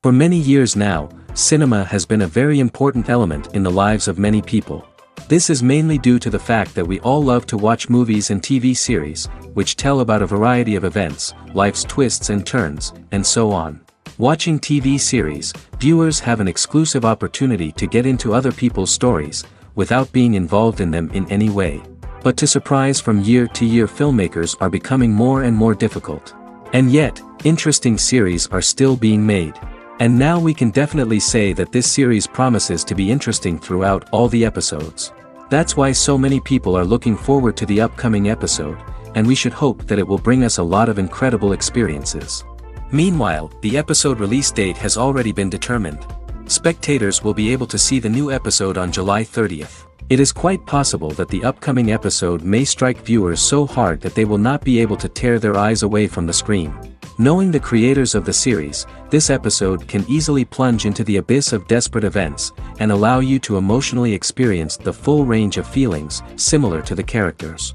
For many years now, cinema has been a very important element in the lives of many people. This is mainly due to the fact that we all love to watch movies and TV series, which tell about a variety of events, life's twists and turns, and so on. Watching TV series, viewers have an exclusive opportunity to get into other people's stories, without being involved in them in any way. But to surprise from year to year, filmmakers are becoming more and more difficult. And yet, interesting series are still being made. And now we can definitely say that this series promises to be interesting throughout all the episodes. That's why so many people are looking forward to the upcoming episode, and we should hope that it will bring us a lot of incredible experiences. Meanwhile, the episode release date has already been determined. Spectators will be able to see the new episode on July 30th. It is quite possible that the upcoming episode may strike viewers so hard that they will not be able to tear their eyes away from the screen. Knowing the creators of the series, this episode can easily plunge into the abyss of desperate events, and allow you to emotionally experience the full range of feelings, similar to the characters.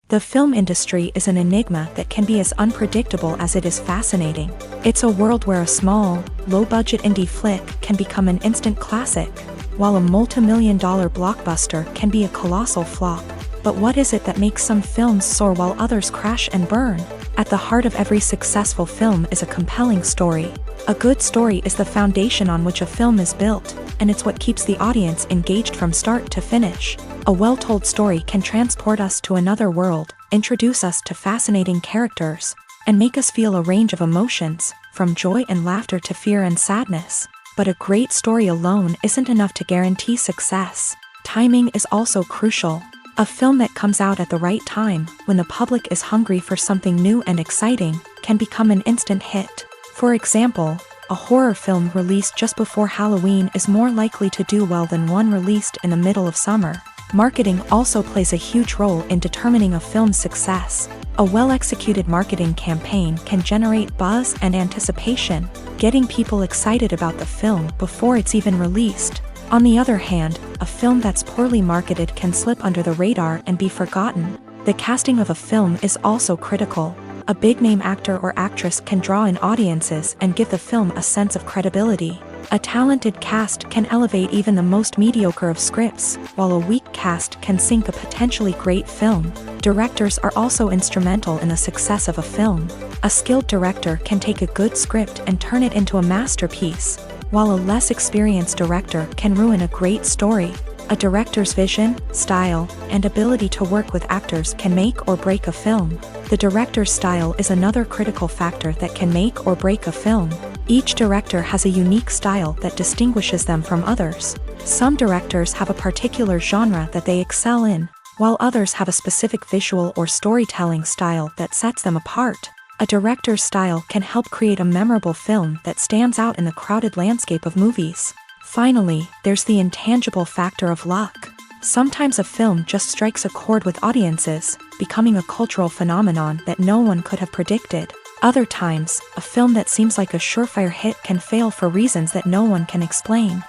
The film industry is an enigma that can be as unpredictable as it is fascinating. It's a world where a small, low-budget indie flick can become an instant classic, while a multi-million-dollar blockbuster can be a colossal flop. But what is it that makes some films soar while others crash and burn? At the heart of every successful film is a compelling story. A good story is the foundation on which a film is built, and it's what keeps the audience engaged from start to finish. A well-told story can transport us to another world, introduce us to fascinating characters, and make us feel a range of emotions, from joy and laughter to fear and sadness. But a great story alone isn't enough to guarantee success. Timing is also crucial. A film that comes out at the right time, when the public is hungry for something new and exciting, can become an instant hit. For example, a horror film released just before Halloween is more likely to do well than one released in the middle of summer. Marketing also plays a huge role in determining a film's success. A well-executed marketing campaign can generate buzz and anticipation, getting people excited about the film before it's even released. On the other hand, a film that's poorly marketed can slip under the radar and be forgotten. The casting of a film is also critical. A big-name actor or actress can draw in audiences and give the film a sense of credibility. A talented cast can elevate even the most mediocre of scripts, while a weak cast can sink a potentially great film. Directors are also instrumental in the success of a film. A skilled director can take a good script and turn it into a masterpiece, while a less experienced director can ruin a great story. A director's vision, style, and ability to work with actors can make or break a film. The director's style is another critical factor that can make or break a film. Each director has a unique style that distinguishes them from others. Some directors have a particular genre that they excel in, while others have a specific visual or storytelling style that sets them apart. A director's style can help create a memorable film that stands out in the crowded landscape of movies. Finally, there's the intangible factor of luck. Sometimes a film just strikes a chord with audiences, becoming a cultural phenomenon that no one could have predicted. Other times, a film that seems like a surefire hit can fail for reasons that no one can explain.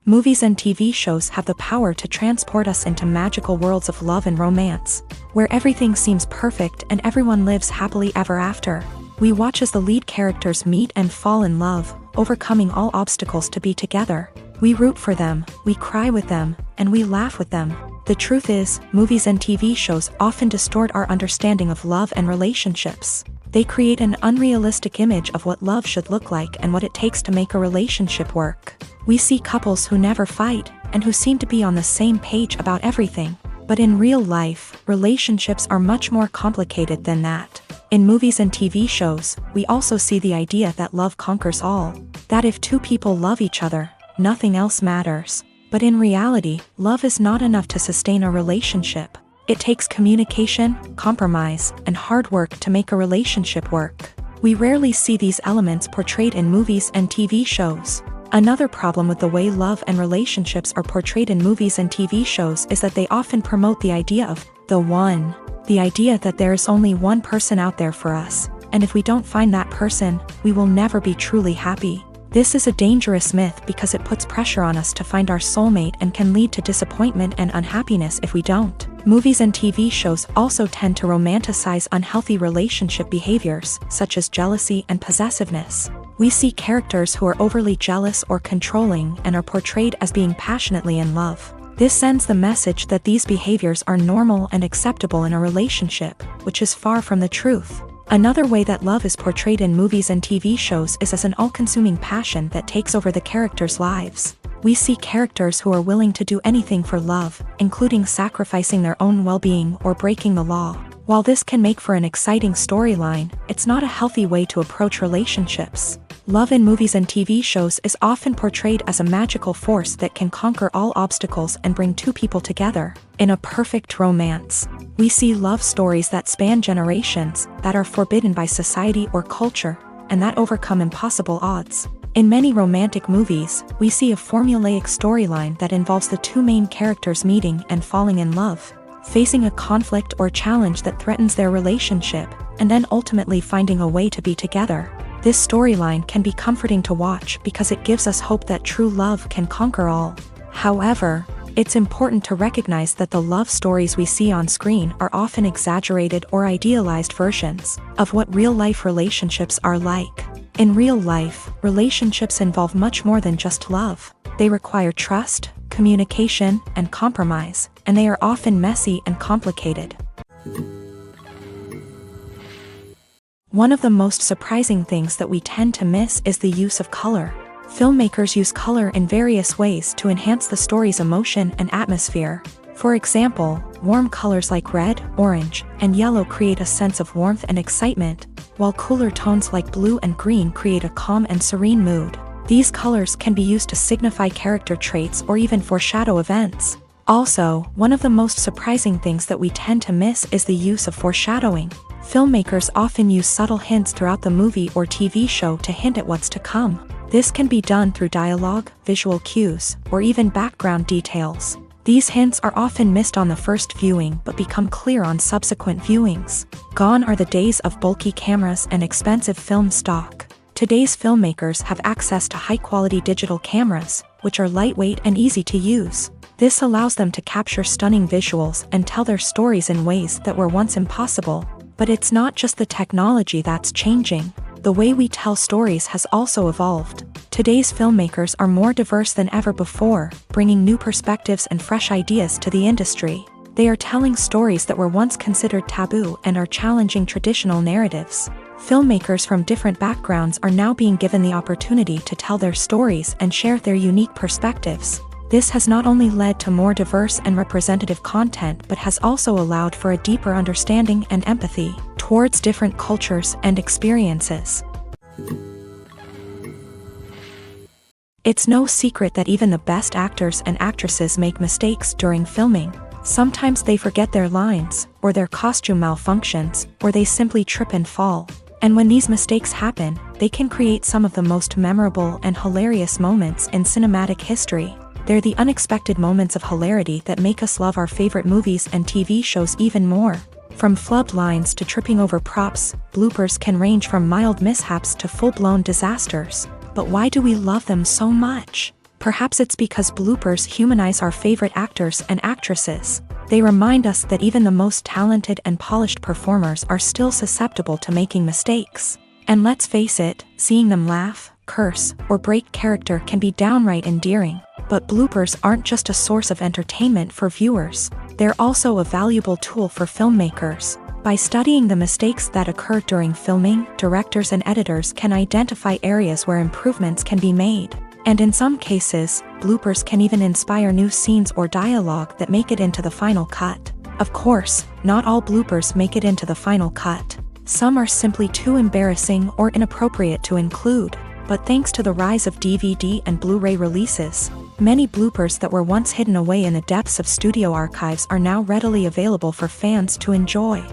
Movies and TV shows have the power to transport us into magical worlds of love and romance, where everything seems perfect and everyone lives happily ever after. We watch as the lead characters meet and fall in love, overcoming all obstacles to be together. We root for them, we cry with them, and we laugh with them. The truth is, movies and TV shows often distort our understanding of love and relationships. They create an unrealistic image of what love should look like and what it takes to make a relationship work. We see couples who never fight, and who seem to be on the same page about everything. But in real life, relationships are much more complicated than that. In movies and TV shows, we also see the idea that love conquers all. That if two people love each other, nothing else matters. But in reality, love is not enough to sustain a relationship. It takes communication, compromise, and hard work to make a relationship work. We rarely see these elements portrayed in movies and TV shows. Another problem with the way love and relationships are portrayed in movies and TV shows is that they often promote the idea of the one. The idea that there is only one person out there for us, and if we don't find that person, we will never be truly happy. This is a dangerous myth because it puts pressure on us to find our soulmate and can lead to disappointment and unhappiness if we don't. Movies and TV shows also tend to romanticize unhealthy relationship behaviors, such as jealousy and possessiveness. We see characters who are overly jealous or controlling and are portrayed as being passionately in love. This sends the message that these behaviors are normal and acceptable in a relationship, which is far from the truth. Another way that love is portrayed in movies and TV shows is as an all-consuming passion that takes over the characters' lives. We see characters who are willing to do anything for love, including sacrificing their own well-being or breaking the law. While this can make for an exciting storyline, it's not a healthy way to approach relationships. Love in movies and TV shows is often portrayed as a magical force that can conquer all obstacles and bring two people together. In a perfect romance, we see love stories that span generations, that are forbidden by society or culture, and that overcome impossible odds. In many romantic movies, we see a formulaic storyline that involves the two main characters meeting and falling in love, facing a conflict or challenge that threatens their relationship, and then ultimately finding a way to be together. This storyline can be comforting to watch because it gives us hope that true love can conquer all. However, it's important to recognize that the love stories we see on screen are often exaggerated or idealized versions of what real-life relationships are like. In real life, relationships involve much more than just love. They require trust, communication, and compromise, and they are often messy and complicated. One of the most surprising things that we tend to miss is the use of color. Filmmakers use color in various ways to enhance the story's emotion and atmosphere. For example, warm colors like red, orange, and yellow create a sense of warmth and excitement, while cooler tones like blue and green create a calm and serene mood. These colors can be used to signify character traits or even foreshadow events. Also, one of the most surprising things that we tend to miss is the use of foreshadowing. Filmmakers often use subtle hints throughout the movie or TV show to hint at what's to come. This can be done through dialogue, visual cues, or even background details. These hints are often missed on the first viewing but become clear on subsequent viewings. Gone are the days of bulky cameras and expensive film stock. Today's filmmakers have access to high-quality digital cameras, which are lightweight and easy to use. This allows them to capture stunning visuals and tell their stories in ways that were once impossible. But it's not just the technology that's changing. The way we tell stories has also evolved. Today's filmmakers are more diverse than ever before, bringing new perspectives and fresh ideas to the industry. They are telling stories that were once considered taboo and are challenging traditional narratives. Filmmakers from different backgrounds are now being given the opportunity to tell their stories and share their unique perspectives. This has not only led to more diverse and representative content but has also allowed for a deeper understanding and empathy towards different cultures and experiences. It's no secret that even the best actors and actresses make mistakes during filming. Sometimes they forget their lines, or their costume malfunctions, or they simply trip and fall. And when these mistakes happen, they can create some of the most memorable and hilarious moments in cinematic history. They're the unexpected moments of hilarity that make us love our favorite movies and TV shows even more. From flubbed lines to tripping over props, bloopers can range from mild mishaps to full-blown disasters. But why do we love them so much? Perhaps it's because bloopers humanize our favorite actors and actresses. They remind us that even the most talented and polished performers are still susceptible to making mistakes. And let's face it, seeing them laugh, curse, or break character can be downright endearing. But bloopers aren't just a source of entertainment for viewers, they're also a valuable tool for filmmakers. By studying the mistakes that occur during filming, directors and editors can identify areas where improvements can be made. And in some cases, bloopers can even inspire new scenes or dialogue that make it into the final cut. Of course, not all bloopers make it into the final cut. Some are simply too embarrassing or inappropriate to include. But thanks to the rise of DVD and Blu-ray releases, many bloopers that were once hidden away in the depths of studio archives are now readily available for fans to enjoy.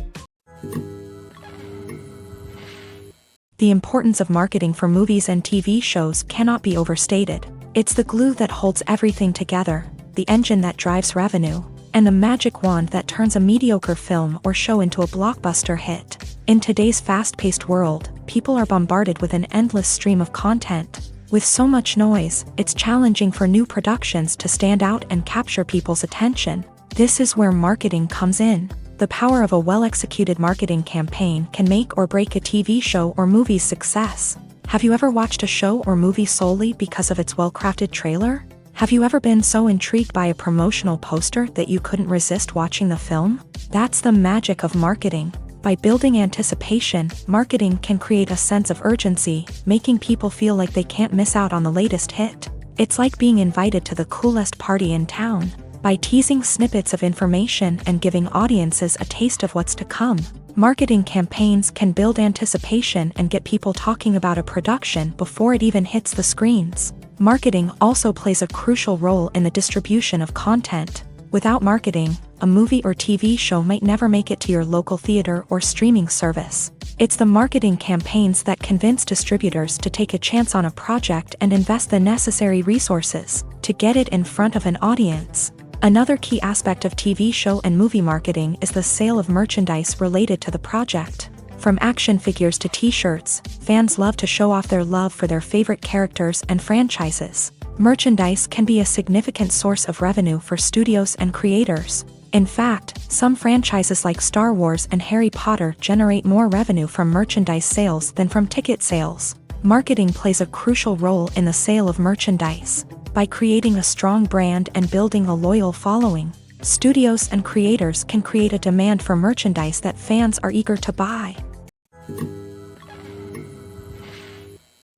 The importance of marketing for movies and TV shows cannot be overstated. It's the glue that holds everything together, the engine that drives revenue, and the magic wand that turns a mediocre film or show into a blockbuster hit. In today's fast-paced world, people are bombarded with an endless stream of content. With so much noise, it's challenging for new productions to stand out and capture people's attention. This is where marketing comes in. The power of a well-executed marketing campaign can make or break a TV show or movie's success. Have you ever watched a show or movie solely because of its well-crafted trailer? Have you ever been so intrigued by a promotional poster that you couldn't resist watching the film? That's the magic of marketing. By building anticipation, marketing can create a sense of urgency, making people feel like they can't miss out on the latest hit. It's like being invited to the coolest party in town. By teasing snippets of information and giving audiences a taste of what's to come, marketing campaigns can build anticipation and get people talking about a production before it even hits the screens. Marketing also plays a crucial role in the distribution of content. Without marketing, a movie or TV show might never make it to your local theater or streaming service. It's the marketing campaigns that convince distributors to take a chance on a project and invest the necessary resources to get it in front of an audience. Another key aspect of TV show and movie marketing is the sale of merchandise related to the project. From action figures to t-shirts, fans love to show off their love for their favorite characters and franchises. Merchandise can be a significant source of revenue for studios and creators. In fact, some franchises like Star Wars and Harry Potter generate more revenue from merchandise sales than from ticket sales. Marketing plays a crucial role in the sale of merchandise. By creating a strong brand and building a loyal following, studios and creators can create a demand for merchandise that fans are eager to buy.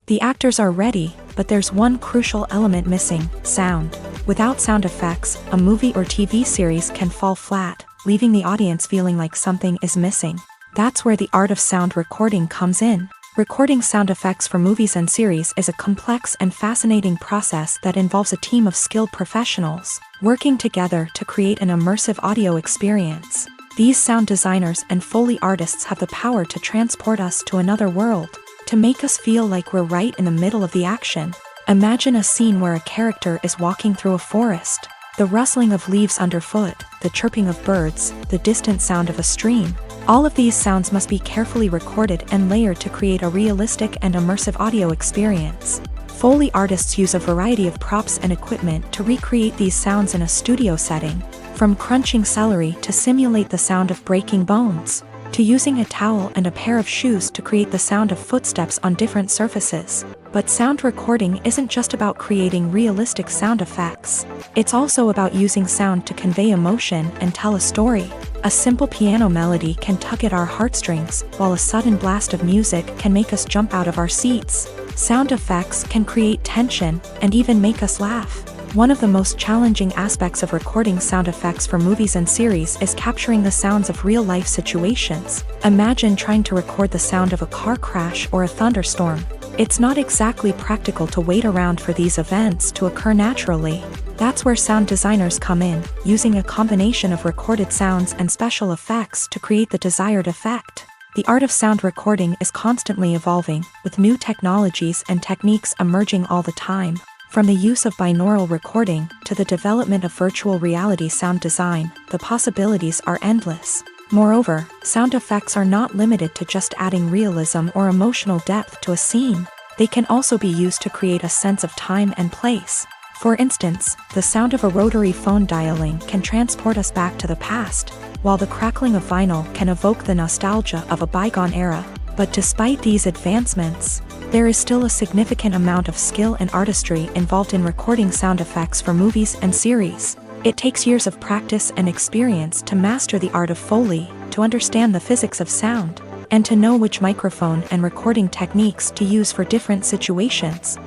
The actors are ready, but there's one crucial element missing: sound. Without sound effects, a movie or TV series can fall flat, leaving the audience feeling like something is missing. That's where the art of sound recording comes in. Recording sound effects for movies and series is a complex and fascinating process that involves a team of skilled professionals working together to create an immersive audio experience. These sound designers and Foley artists have the power to transport us to another world, to make us feel like we're right in the middle of the action. Imagine a scene where a character is walking through a forest. The rustling of leaves underfoot, the chirping of birds, the distant sound of a stream. All of these sounds must be carefully recorded and layered to create a realistic and immersive audio experience. Foley artists use a variety of props and equipment to recreate these sounds in a studio setting, from crunching celery to simulate the sound of breaking bones, to using a towel and a pair of shoes to create the sound of footsteps on different surfaces. But sound recording isn't just about creating realistic sound effects. It's also about using sound to convey emotion and tell a story. A simple piano melody can tug at our heartstrings, while a sudden blast of music can make us jump out of our seats. Sound effects can create tension and even make us laugh. One of the most challenging aspects of recording sound effects for movies and series is capturing the sounds of real-life situations. Imagine trying to record the sound of a car crash or a thunderstorm. It's not exactly practical to wait around for these events to occur naturally. That's where sound designers come in, using a combination of recorded sounds and special effects to create the desired effect. The art of sound recording is constantly evolving, with new technologies and techniques emerging all the time. From the use of binaural recording to the development of virtual reality sound design, the possibilities are endless. Moreover, sound effects are not limited to just adding realism or emotional depth to a scene. They can also be used to create a sense of time and place. For instance, the sound of a rotary phone dialing can transport us back to the past, while the crackling of vinyl can evoke the nostalgia of a bygone era. But despite these advancements, there is still a significant amount of skill and artistry involved in recording sound effects for movies and series. It takes years of practice and experience to master the art of Foley, to understand the physics of sound, and to know which microphone and recording techniques to use for different situations.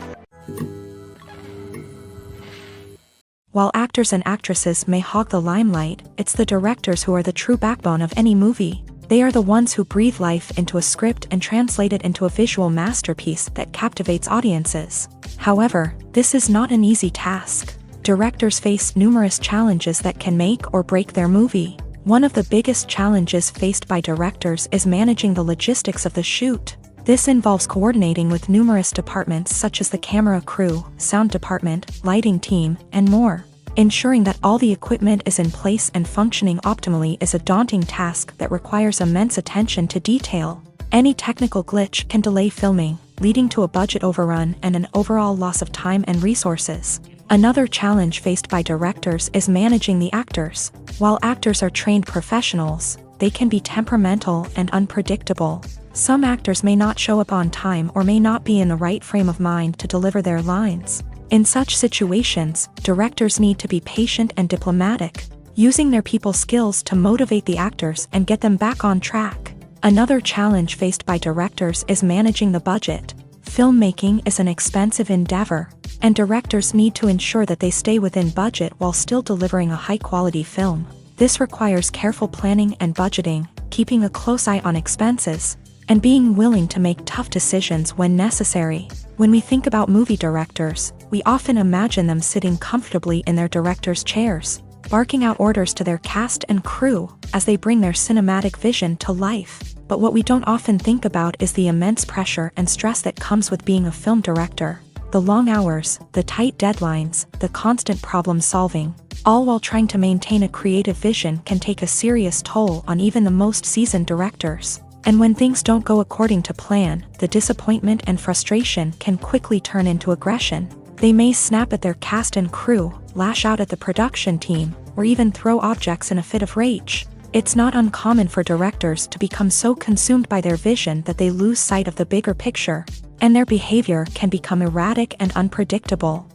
While actors and actresses may hog the limelight, it's the directors who are the true backbone of any movie. They are the ones who breathe life into a script and translate it into a visual masterpiece that captivates audiences. However, this is not an easy task. Directors face numerous challenges that can make or break their movie. One of the biggest challenges faced by directors is managing the logistics of the shoot. This involves coordinating with numerous departments such as the camera crew, sound department, lighting team, and more. Ensuring that all the equipment is in place and functioning optimally is a daunting task that requires immense attention to detail. Any technical glitch can delay filming, leading to a budget overrun and an overall loss of time and resources. Another challenge faced by directors is managing the actors. While actors are trained professionals, they can be temperamental and unpredictable. Some actors may not show up on time or may not be in the right frame of mind to deliver their lines. In such situations, directors need to be patient and diplomatic, using their people skills to motivate the actors and get them back on track. Another challenge faced by directors is managing the budget. Filmmaking is an expensive endeavor, and directors need to ensure that they stay within budget while still delivering a high-quality film. This requires careful planning and budgeting, keeping a close eye on expenses, and being willing to make tough decisions when necessary. When we think about movie directors, we often imagine them sitting comfortably in their director's chairs, barking out orders to their cast and crew as they bring their cinematic vision to life. But what we don't often think about is the immense pressure and stress that comes with being a film director. The long hours, the tight deadlines, the constant problem solving, all while trying to maintain a creative vision can take a serious toll on even the most seasoned directors. And when things don't go according to plan, the disappointment and frustration can quickly turn into aggression. They may snap at their cast and crew, lash out at the production team, or even throw objects in a fit of rage. It's not uncommon for directors to become so consumed by their vision that they lose sight of the bigger picture, and their behavior can become erratic and unpredictable.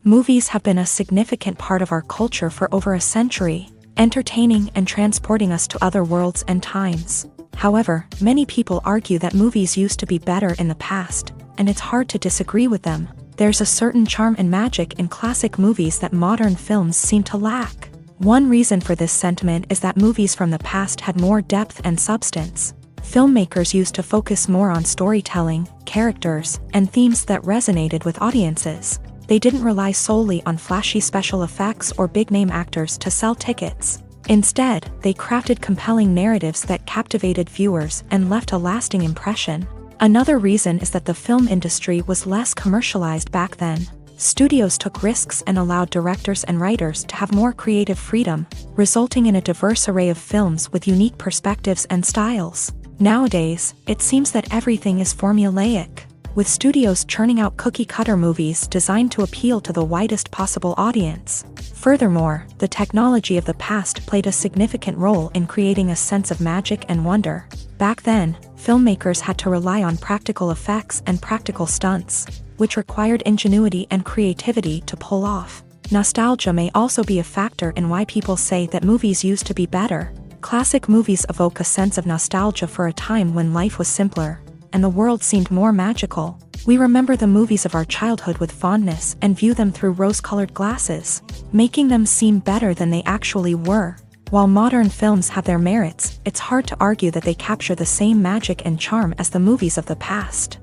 Movies have been a significant part of our culture for over a century, entertaining and transporting us to other worlds and times. However, many people argue that movies used to be better in the past, and it's hard to disagree with them. There's a certain charm and magic in classic movies that modern films seem to lack. One reason for this sentiment is that movies from the past had more depth and substance. Filmmakers used to focus more on storytelling, characters, and themes that resonated with audiences. They didn't rely solely on flashy special effects or big-name actors to sell tickets. Instead, they crafted compelling narratives that captivated viewers and left a lasting impression. Another reason is that the film industry was less commercialized back then. Studios took risks and allowed directors and writers to have more creative freedom, resulting in a diverse array of films with unique perspectives and styles. Nowadays, it seems that everything is formulaic, with studios churning out cookie-cutter movies designed to appeal to the widest possible audience. Furthermore, the technology of the past played a significant role in creating a sense of magic and wonder. Back then, filmmakers had to rely on practical effects and practical stunts, which required ingenuity and creativity to pull off. Nostalgia may also be a factor in why people say that movies used to be better. Classic movies evoke a sense of nostalgia for a time when life was simpler, and the world seemed more magical. We remember the movies of our childhood with fondness and view them through rose-colored glasses, making them seem better than they actually were. While modern films have their merits, it's hard to argue that they capture the same magic and charm as the movies of the past.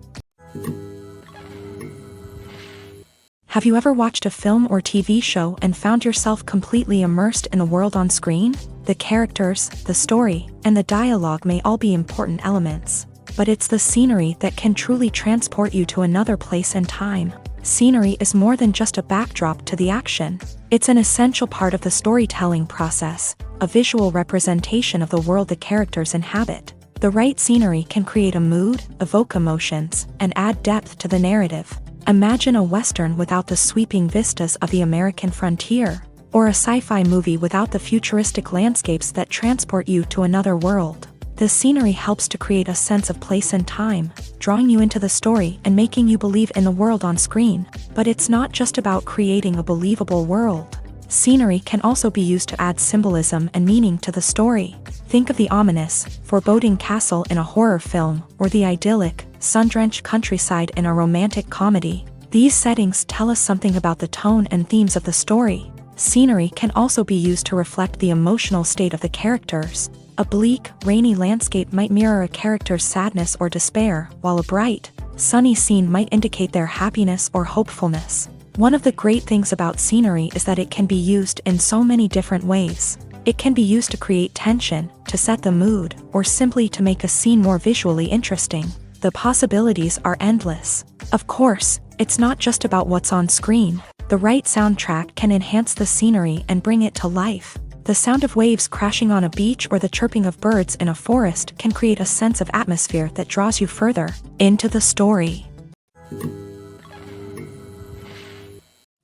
Have you ever watched a film or TV show and found yourself completely immersed in the world on screen? The characters, the story, and the dialogue may all be important elements, but it's the scenery that can truly transport you to another place and time. Scenery is more than just a backdrop to the action. It's an essential part of the storytelling process, a visual representation of the world the characters inhabit. The right scenery can create a mood, evoke emotions, and add depth to the narrative. Imagine a Western without the sweeping vistas of the American frontier, or a sci-fi movie without the futuristic landscapes that transport you to another world. The scenery helps to create a sense of place and time, drawing you into the story and making you believe in the world on screen. But it's not just about creating a believable world. Scenery can also be used to add symbolism and meaning to the story. Think of the ominous, foreboding castle in a horror film, or the idyllic, sun-drenched countryside in a romantic comedy. These settings tell us something about the tone and themes of the story. Scenery can also be used to reflect the emotional state of the characters. A bleak, rainy landscape might mirror a character's sadness or despair, while a bright, sunny scene might indicate their happiness or hopefulness. One of the great things about scenery is that it can be used in so many different ways. It can be used to create tension, to set the mood, or simply to make a scene more visually interesting. The possibilities are endless. Of course, it's not just about what's on screen. The right soundtrack can enhance the scenery and bring it to life. The sound of waves crashing on a beach or the chirping of birds in a forest can create a sense of atmosphere that draws you further into the story.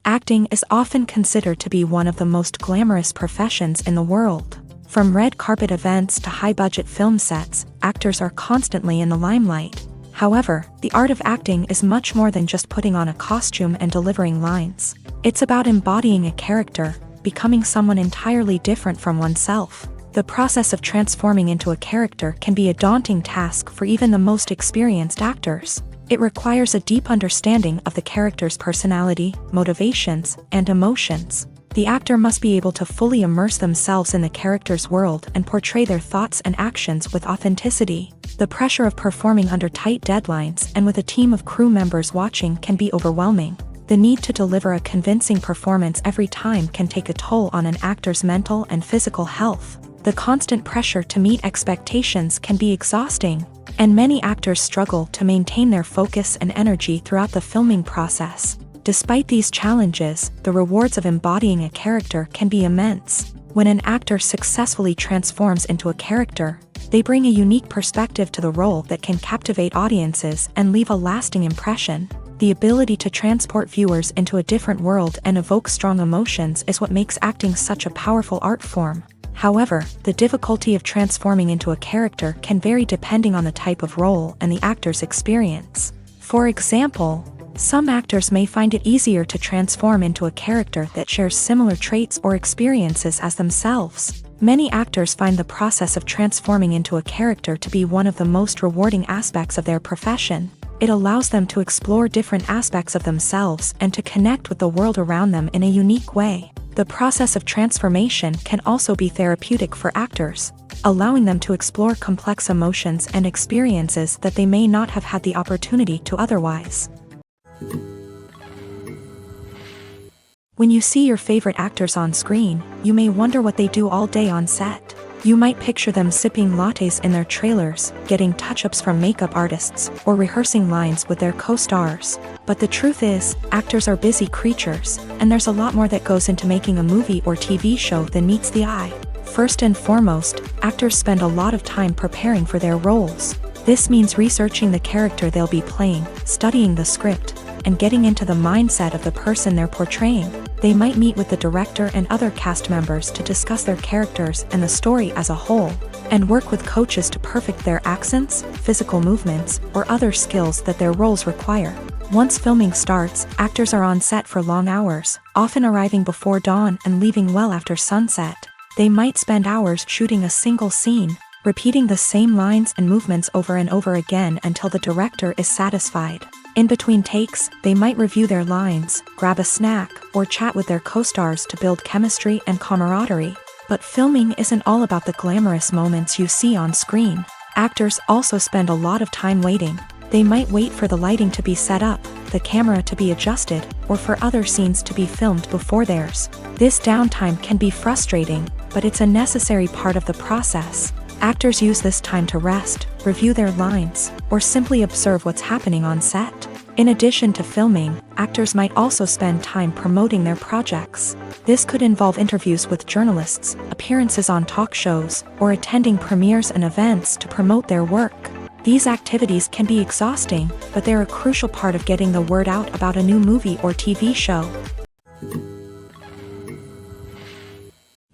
Acting is often considered to be one of the most glamorous professions in the world. From red carpet events to high-budget film sets, actors are constantly in the limelight. However, the art of acting is much more than just putting on a costume and delivering lines. It's about embodying a character, becoming someone entirely different from oneself. The process of transforming into a character can be a daunting task for even the most experienced actors. It requires a deep understanding of the character's personality, motivations, and emotions. The actor must be able to fully immerse themselves in the character's world and portray their thoughts and actions with authenticity. The pressure of performing under tight deadlines and with a team of crew members watching can be overwhelming. The need to deliver a convincing performance every time can take a toll on an actor's mental and physical health. The constant pressure to meet expectations can be exhausting, and many actors struggle to maintain their focus and energy throughout the filming process. Despite these challenges, the rewards of embodying a character can be immense. When an actor successfully transforms into a character, they bring a unique perspective to the role that can captivate audiences and leave a lasting impression. The ability to transport viewers into a different world and evoke strong emotions is what makes acting such a powerful art form. However, the difficulty of transforming into a character can vary depending on the type of role and the actor's experience. For example, some actors may find it easier to transform into a character that shares similar traits or experiences as themselves. Many actors find the process of transforming into a character to be one of the most rewarding aspects of their profession. It allows them to explore different aspects of themselves and to connect with the world around them in a unique way. The process of transformation can also be therapeutic for actors, allowing them to explore complex emotions and experiences that they may not have had the opportunity to otherwise. When you see your favorite actors on screen, you may wonder what they do all day on set. You might picture them sipping lattes in their trailers, getting touch-ups from makeup artists, or rehearsing lines with their co-stars. But the truth is, actors are busy creatures, and there's a lot more that goes into making a movie or TV show than meets the eye. First and foremost, actors spend a lot of time preparing for their roles. This means researching the character they'll be playing, studying the script, and getting into the mindset of the person they're portraying. They might meet with the director and other cast members to discuss their characters and the story as a whole, and work with coaches to perfect their accents, physical movements, or other skills that their roles require. Once filming starts, actors are on set for long hours, often arriving before dawn and leaving well after sunset. They might spend hours shooting a single scene, repeating the same lines and movements over and over again until the director is satisfied. In between takes, they might review their lines, grab a snack, or chat with their co-stars to build chemistry and camaraderie. But filming isn't all about the glamorous moments you see on screen. Actors also spend a lot of time waiting. They might wait for the lighting to be set up, the camera to be adjusted, or for other scenes to be filmed before theirs. This downtime can be frustrating, but it's a necessary part of the process. Actors use this time to rest, review their lines, or simply observe what's happening on set. In addition to filming, actors might also spend time promoting their projects. This could involve interviews with journalists, appearances on talk shows, or attending premieres and events to promote their work. These activities can be exhausting, but they're a crucial part of getting the word out about a new movie or TV show.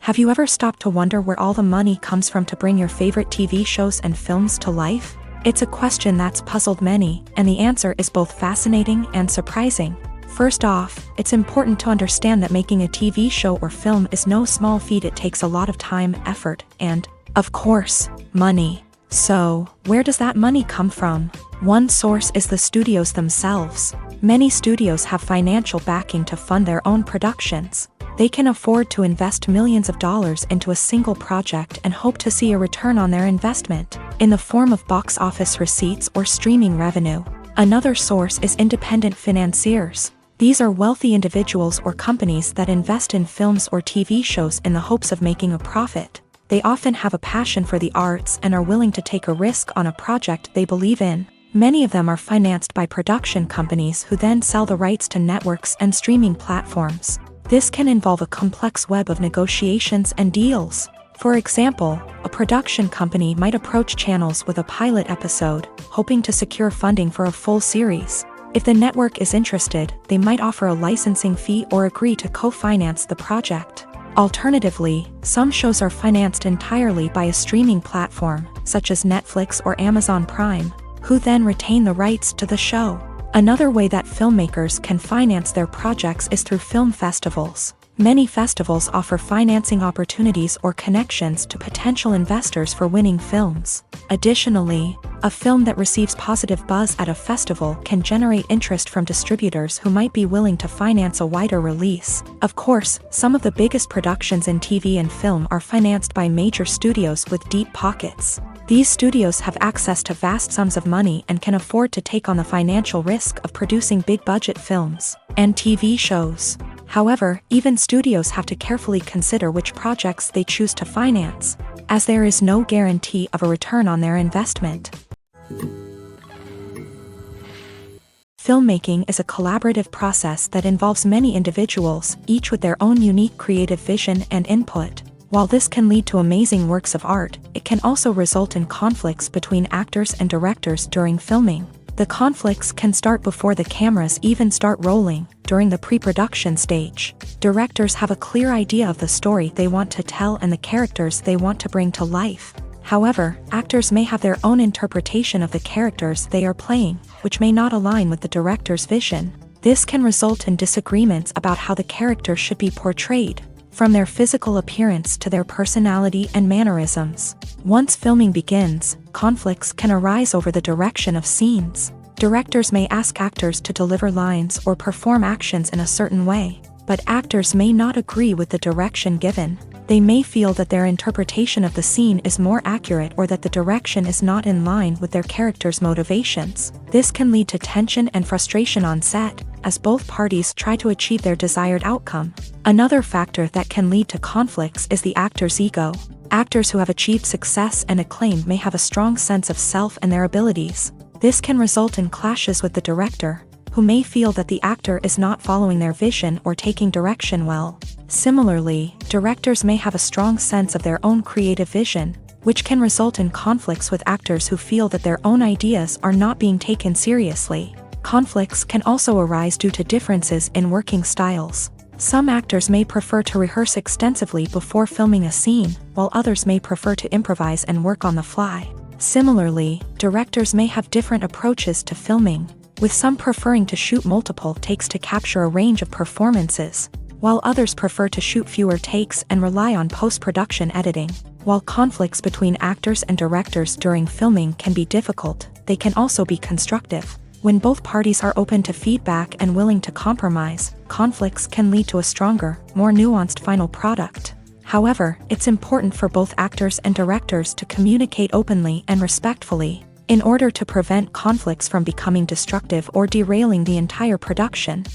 Have you ever stopped to wonder where all the money comes from to bring your favorite TV shows and films to life? It's a question that's puzzled many, and the answer is both fascinating and surprising. First off, it's important to understand that making a TV show or film is no small feat. It takes a lot of time, effort, and, of course, money. So, where does that money come from? One source is the studios themselves. Many studios have financial backing to fund their own productions. They can afford to invest millions of dollars into a single project and hope to see a return on their investment, in the form of box office receipts or streaming revenue. Another source is independent financiers. These are wealthy individuals or companies that invest in films or TV shows in the hopes of making a profit. They often have a passion for the arts and are willing to take a risk on a project they believe in. Many of them are financed by production companies who then sell the rights to networks and streaming platforms. This can involve a complex web of negotiations and deals. For example, a production company might approach channels with a pilot episode, hoping to secure funding for a full series. If the network is interested, they might offer a licensing fee or agree to co-finance the project. Alternatively, some shows are financed entirely by a streaming platform, such as Netflix or Amazon Prime, who then retain the rights to the show. Another way that filmmakers can finance their projects is through film festivals. Many festivals offer financing opportunities or connections to potential investors for winning films. Additionally, a film that receives positive buzz at a festival can generate interest from distributors who might be willing to finance a wider release. Of course, some of the biggest productions in TV and film are financed by major studios with deep pockets. These studios have access to vast sums of money and can afford to take on the financial risk of producing big-budget films and TV shows. However, even studios have to carefully consider which projects they choose to finance, as there is no guarantee of a return on their investment. Filmmaking is a collaborative process that involves many individuals, each with their own unique creative vision and input. While this can lead to amazing works of art, it can also result in conflicts between actors and directors during filming. The conflicts can start before the cameras even start rolling, during the pre-production stage. Directors have a clear idea of the story they want to tell and the characters they want to bring to life. However, actors may have their own interpretation of the characters they are playing, which may not align with the director's vision. This can result in disagreements about how the character should be portrayed, from their physical appearance to their personality and mannerisms. Once filming begins, conflicts can arise over the direction of scenes. Directors may ask actors to deliver lines or perform actions in a certain way, but actors may not agree with the direction given. They may feel that their interpretation of the scene is more accurate or that the direction is not in line with their character's motivations. This can lead to tension and frustration on set, as both parties try to achieve their desired outcome. Another factor that can lead to conflicts is the actor's ego. Actors who have achieved success and acclaim may have a strong sense of self and their abilities. This can result in clashes with the director, who may feel that the actor is not following their vision or taking direction well. Similarly, directors may have a strong sense of their own creative vision, which can result in conflicts with actors who feel that their own ideas are not being taken seriously. Conflicts can also arise due to differences in working styles. Some actors may prefer to rehearse extensively before filming a scene, while others may prefer to improvise and work on the fly. Similarly, directors may have different approaches to filming, with some preferring to shoot multiple takes to capture a range of performances, while others prefer to shoot fewer takes and rely on post-production editing. While conflicts between actors and directors during filming can be difficult, they can also be constructive. When both parties are open to feedback and willing to compromise, conflicts can lead to a stronger, more nuanced final product. However, it's important for both actors and directors to communicate openly and respectfully, in order to prevent conflicts from becoming destructive or derailing the entire production.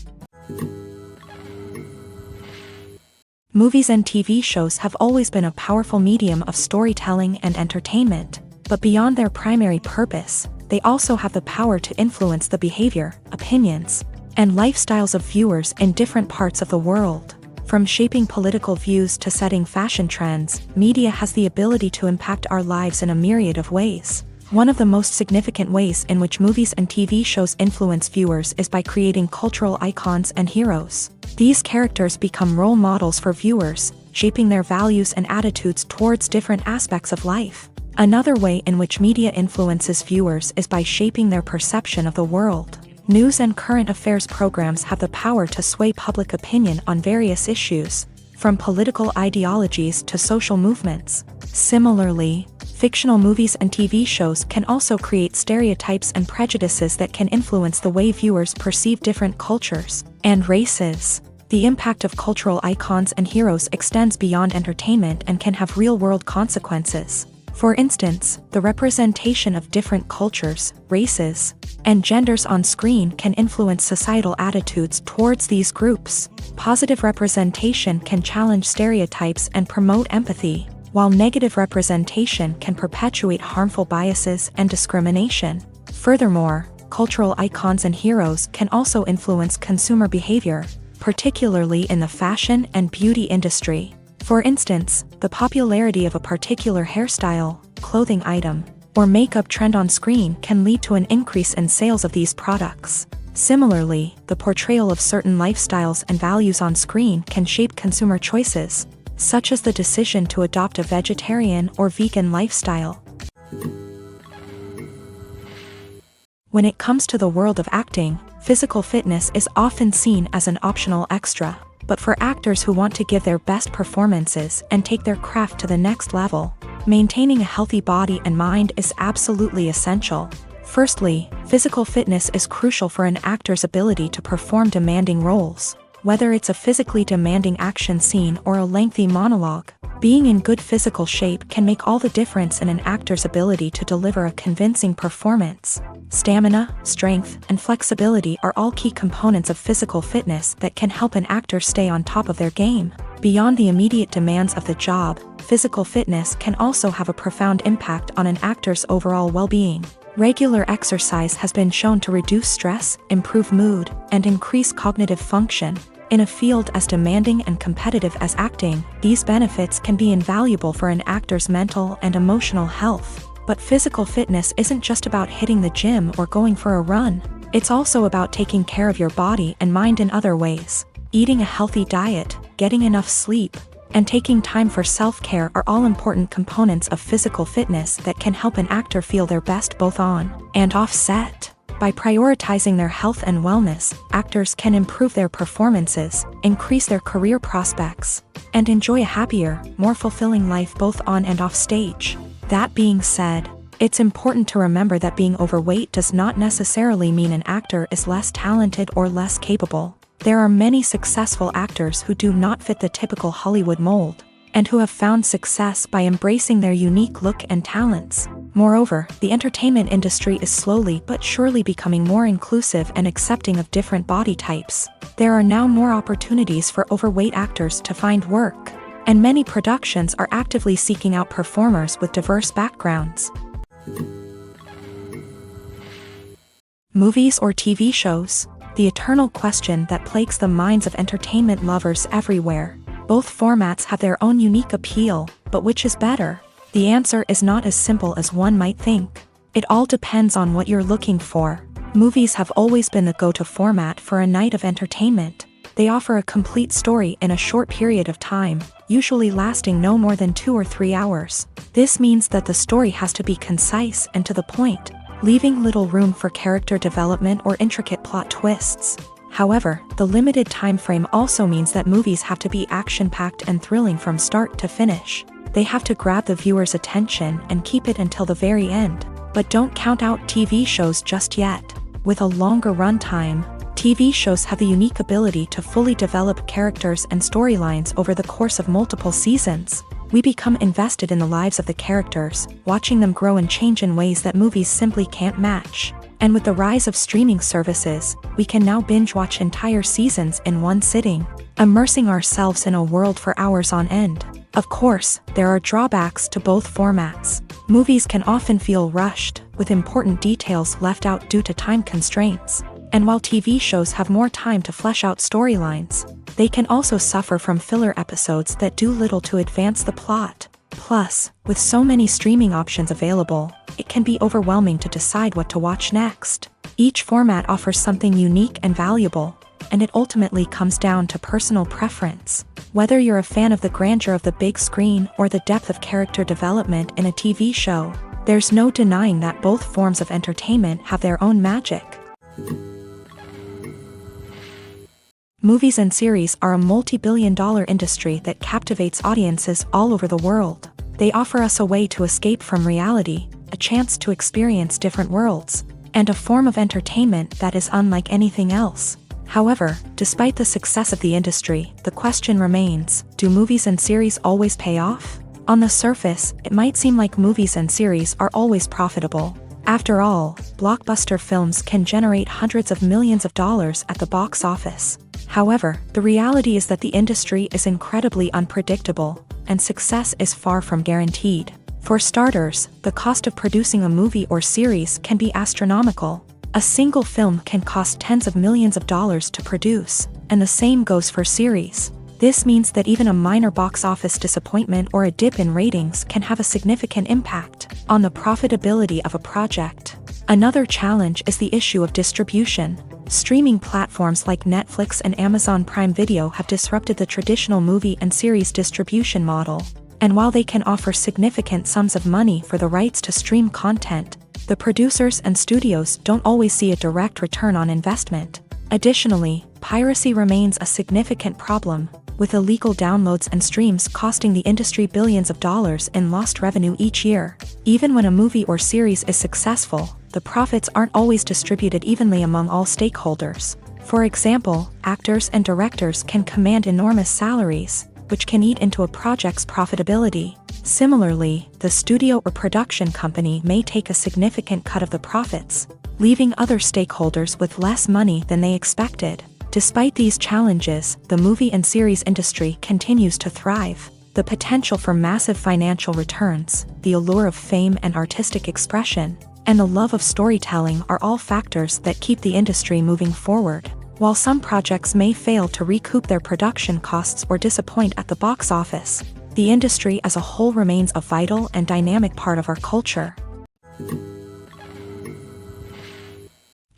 Movies and TV shows have always been a powerful medium of storytelling and entertainment, but beyond their primary purpose, they also have the power to influence the behavior, opinions, and lifestyles of viewers in different parts of the world. From shaping political views to setting fashion trends, media has the ability to impact our lives in a myriad of ways. One of the most significant ways in which movies and TV shows influence viewers is by creating cultural icons and heroes. These characters become role models for viewers, shaping their values and attitudes towards different aspects of life. Another way in which media influences viewers is by shaping their perception of the world. News and current affairs programs have the power to sway public opinion on various issues, from political ideologies to social movements. Similarly, fictional movies and TV shows can also create stereotypes and prejudices that can influence the way viewers perceive different cultures and races. The impact of cultural icons and heroes extends beyond entertainment and can have real-world consequences. For instance, the representation of different cultures, races, and genders on screen can influence societal attitudes towards these groups. Positive representation can challenge stereotypes and promote empathy, while negative representation can perpetuate harmful biases and discrimination. Furthermore, cultural icons and heroes can also influence consumer behavior, particularly in the fashion and beauty industry. For instance, the popularity of a particular hairstyle, clothing item, or makeup trend on screen can lead to an increase in sales of these products. Similarly, the portrayal of certain lifestyles and values on screen can shape consumer choices, such as the decision to adopt a vegetarian or vegan lifestyle. When it comes to the world of acting, physical fitness is often seen as an optional extra. But for actors who want to give their best performances and take their craft to the next level, maintaining a healthy body and mind is absolutely essential. Firstly, physical fitness is crucial for an actor's ability to perform demanding roles. Whether it's a physically demanding action scene or a lengthy monologue, being in good physical shape can make all the difference in an actor's ability to deliver a convincing performance. Stamina, strength, and flexibility are all key components of physical fitness that can help an actor stay on top of their game. Beyond the immediate demands of the job, physical fitness can also have a profound impact on an actor's overall well-being. Regular exercise has been shown to reduce stress, improve mood, and increase cognitive function. In a field as demanding and competitive as acting, these benefits can be invaluable for an actor's mental and emotional health. But physical fitness isn't just about hitting the gym or going for a run. It's also about taking care of your body and mind in other ways. Eating a healthy diet, getting enough sleep, and taking time for self-care are all important components of physical fitness that can help an actor feel their best both on and off set. By prioritizing their health and wellness, actors can improve their performances, increase their career prospects, and enjoy a happier, more fulfilling life both on and off stage. That being said, it's important to remember that being overweight does not necessarily mean an actor is less talented or less capable. There are many successful actors who do not fit the typical Hollywood mold, and who have found success by embracing their unique look and talents. Moreover, the entertainment industry is slowly but surely becoming more inclusive and accepting of different body types. There are now more opportunities for overweight actors to find work, and many productions are actively seeking out performers with diverse backgrounds. Movies or TV shows? The eternal question that plagues the minds of entertainment lovers everywhere. Both formats have their own unique appeal, but which is better? The answer is not as simple as one might think. It all depends on what you're looking for. Movies have always been the go-to format for a night of entertainment. They offer a complete story in a short period of time, usually lasting no more than 2 or 3 hours. This means that the story has to be concise and to the point, leaving little room for character development or intricate plot twists. However, the limited time frame also means that movies have to be action-packed and thrilling from start to finish. They have to grab the viewer's attention and keep it until the very end. But don't count out TV shows just yet. With a longer runtime, TV shows have the unique ability to fully develop characters and storylines over the course of multiple seasons. We become invested in the lives of the characters, watching them grow and change in ways that movies simply can't match. And with the rise of streaming services, we can now binge-watch entire seasons in one sitting, immersing ourselves in a world for hours on end. Of course, there are drawbacks to both formats. Movies can often feel rushed, with important details left out due to time constraints. And while TV shows have more time to flesh out storylines, they can also suffer from filler episodes that do little to advance the plot. Plus, with so many streaming options available, it can be overwhelming to decide what to watch next. Each format offers something unique and valuable, and it ultimately comes down to personal preference. Whether you're a fan of the grandeur of the big screen or the depth of character development in a TV show, there's no denying that both forms of entertainment have their own magic. Movies and series are a multi-billion-dollar industry that captivates audiences all over the world. They offer us a way to escape from reality, a chance to experience different worlds, and a form of entertainment that is unlike anything else. However, despite the success of the industry, the question remains, do movies and series always pay off? On the surface, it might seem like movies and series are always profitable. After all, blockbuster films can generate hundreds of millions of dollars at the box office. However, the reality is that the industry is incredibly unpredictable, and success is far from guaranteed. For starters, the cost of producing a movie or series can be astronomical. A single film can cost tens of millions of dollars to produce, and the same goes for series. This means that even a minor box office disappointment or a dip in ratings can have a significant impact on the profitability of a project. Another challenge is the issue of distribution. Streaming platforms like Netflix and Amazon Prime Video have disrupted the traditional movie and series distribution model. And while they can offer significant sums of money for the rights to stream content, the producers and studios don't always see a direct return on investment. Additionally, piracy remains a significant problem, with illegal downloads and streams costing the industry billions of dollars in lost revenue each year. Even when a movie or series is successful, the profits aren't always distributed evenly among all stakeholders. For example, actors and directors can command enormous salaries, which can eat into a project's profitability. Similarly, the studio or production company may take a significant cut of the profits, leaving other stakeholders with less money than they expected. Despite these challenges, the movie and series industry continues to thrive. The potential for massive financial returns, the allure of fame and artistic expression, and the love of storytelling are all factors that keep the industry moving forward. While some projects may fail to recoup their production costs or disappoint at the box office, the industry as a whole remains a vital and dynamic part of our culture.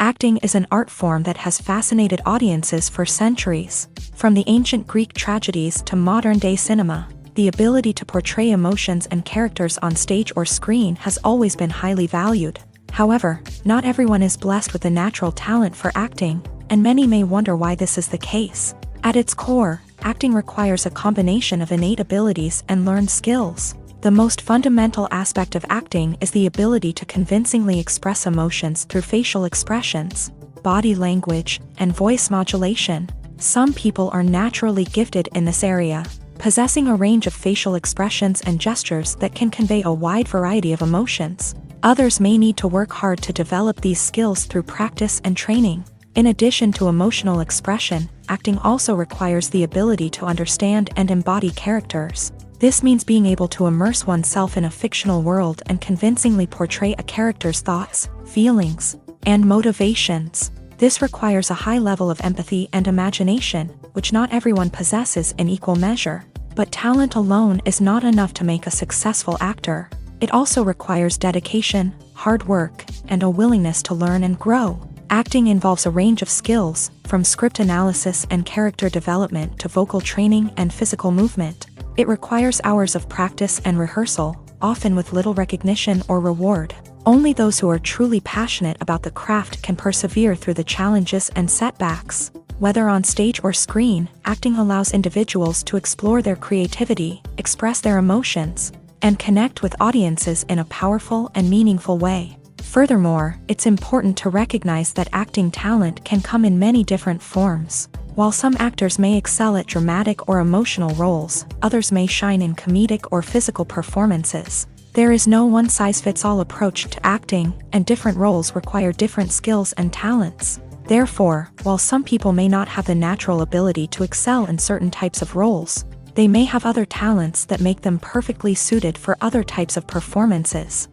Acting is an art form that has fascinated audiences for centuries. From the ancient Greek tragedies to modern-day cinema, the ability to portray emotions and characters on stage or screen has always been highly valued. However, not everyone is blessed with the natural talent for acting, and many may wonder why this is the case. At its core, acting requires a combination of innate abilities and learned skills. The most fundamental aspect of acting is the ability to convincingly express emotions through facial expressions, body language, and voice modulation. Some people are naturally gifted in this area, possessing a range of facial expressions and gestures that can convey a wide variety of emotions. Others may need to work hard to develop these skills through practice and training. In addition to emotional expression, acting also requires the ability to understand and embody characters. This means being able to immerse oneself in a fictional world and convincingly portray a character's thoughts, feelings, and motivations. This requires a high level of empathy and imagination, which not everyone possesses in equal measure. But talent alone is not enough to make a successful actor. It also requires dedication, hard work, and a willingness to learn and grow. Acting involves a range of skills, from script analysis and character development to vocal training and physical movement. It requires hours of practice and rehearsal, often with little recognition or reward. Only those who are truly passionate about the craft can persevere through the challenges and setbacks. Whether on stage or screen, acting allows individuals to explore their creativity, express their emotions, and connect with audiences in a powerful and meaningful way. Furthermore, it's important to recognize that acting talent can come in many different forms. While some actors may excel at dramatic or emotional roles, others may shine in comedic or physical performances. There is no one-size-fits-all approach to acting, and different roles require different skills and talents. Therefore, while some people may not have the natural ability to excel in certain types of roles, they may have other talents that make them perfectly suited for other types of performances.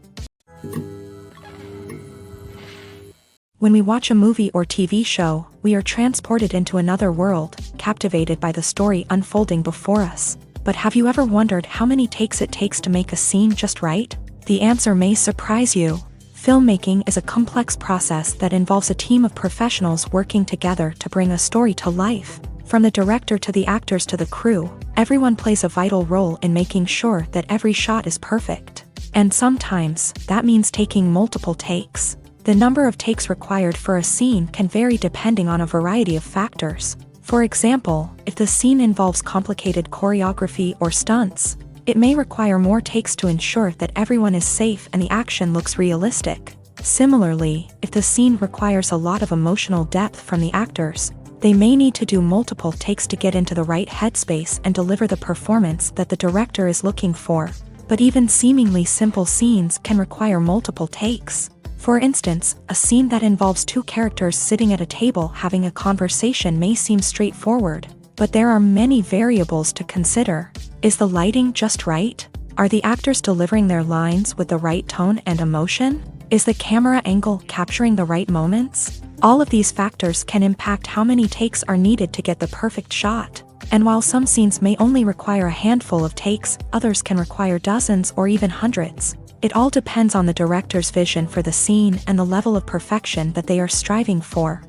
When we watch a movie or TV show, we are transported into another world, captivated by the story unfolding before us. But have you ever wondered how many takes it takes to make a scene just right? The answer may surprise you. Filmmaking is a complex process that involves a team of professionals working together to bring a story to life. From the director to the actors to the crew, everyone plays a vital role in making sure that every shot is perfect. And sometimes, that means taking multiple takes. The number of takes required for a scene can vary depending on a variety of factors. For example, if the scene involves complicated choreography or stunts, it may require more takes to ensure that everyone is safe and the action looks realistic. Similarly, if the scene requires a lot of emotional depth from the actors, they may need to do multiple takes to get into the right headspace and deliver the performance that the director is looking for. But even seemingly simple scenes can require multiple takes. For instance, a scene that involves two characters sitting at a table having a conversation may seem straightforward, but there are many variables to consider. Is the lighting just right? Are the actors delivering their lines with the right tone and emotion? Is the camera angle capturing the right moments? All of these factors can impact how many takes are needed to get the perfect shot. And while some scenes may only require a handful of takes, others can require dozens or even hundreds. It all depends on the director's vision for the scene and the level of perfection that they are striving for.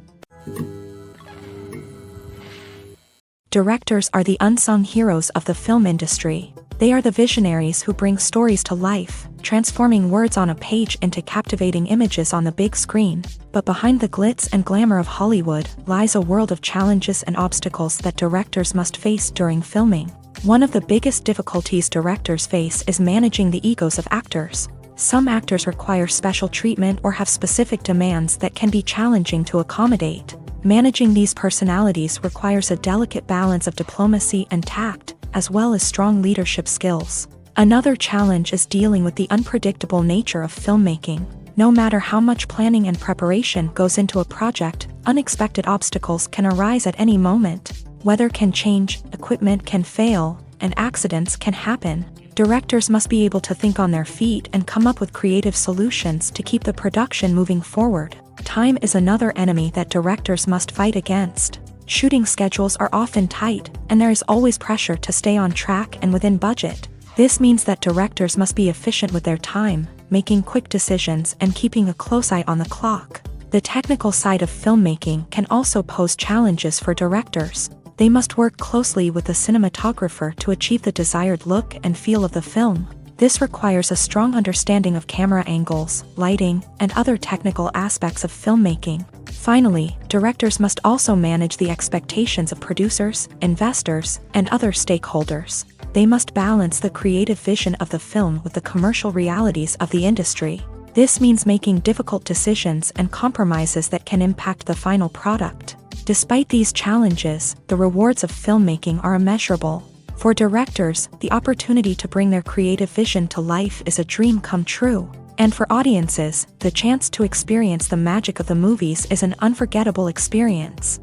Directors are the unsung heroes of the film industry. They are the visionaries who bring stories to life, transforming words on a page into captivating images on the big screen. But behind the glitz and glamour of Hollywood lies a world of challenges and obstacles that directors must face during filming. One of the biggest difficulties directors face is managing the egos of actors. Some actors require special treatment or have specific demands that can be challenging to accommodate. Managing these personalities requires a delicate balance of diplomacy and tact, as well as strong leadership skills. Another challenge is dealing with the unpredictable nature of filmmaking. No matter how much planning and preparation goes into a project, unexpected obstacles can arise at any moment. Weather can change, equipment can fail, and accidents can happen. Directors must be able to think on their feet and come up with creative solutions to keep the production moving forward. Time is another enemy that directors must fight against. Shooting schedules are often tight, and there is always pressure to stay on track and within budget. This means that directors must be efficient with their time, making quick decisions and keeping a close eye on the clock. The technical side of filmmaking can also pose challenges for directors. They must work closely with the cinematographer to achieve the desired look and feel of the film. This requires a strong understanding of camera angles, lighting, and other technical aspects of filmmaking. Finally, directors must also manage the expectations of producers, investors, and other stakeholders. They must balance the creative vision of the film with the commercial realities of the industry. This means making difficult decisions and compromises that can impact the final product. Despite these challenges, the rewards of filmmaking are immeasurable. For directors, the opportunity to bring their creative vision to life is a dream come true. And for audiences, the chance to experience the magic of the movies is an unforgettable experience.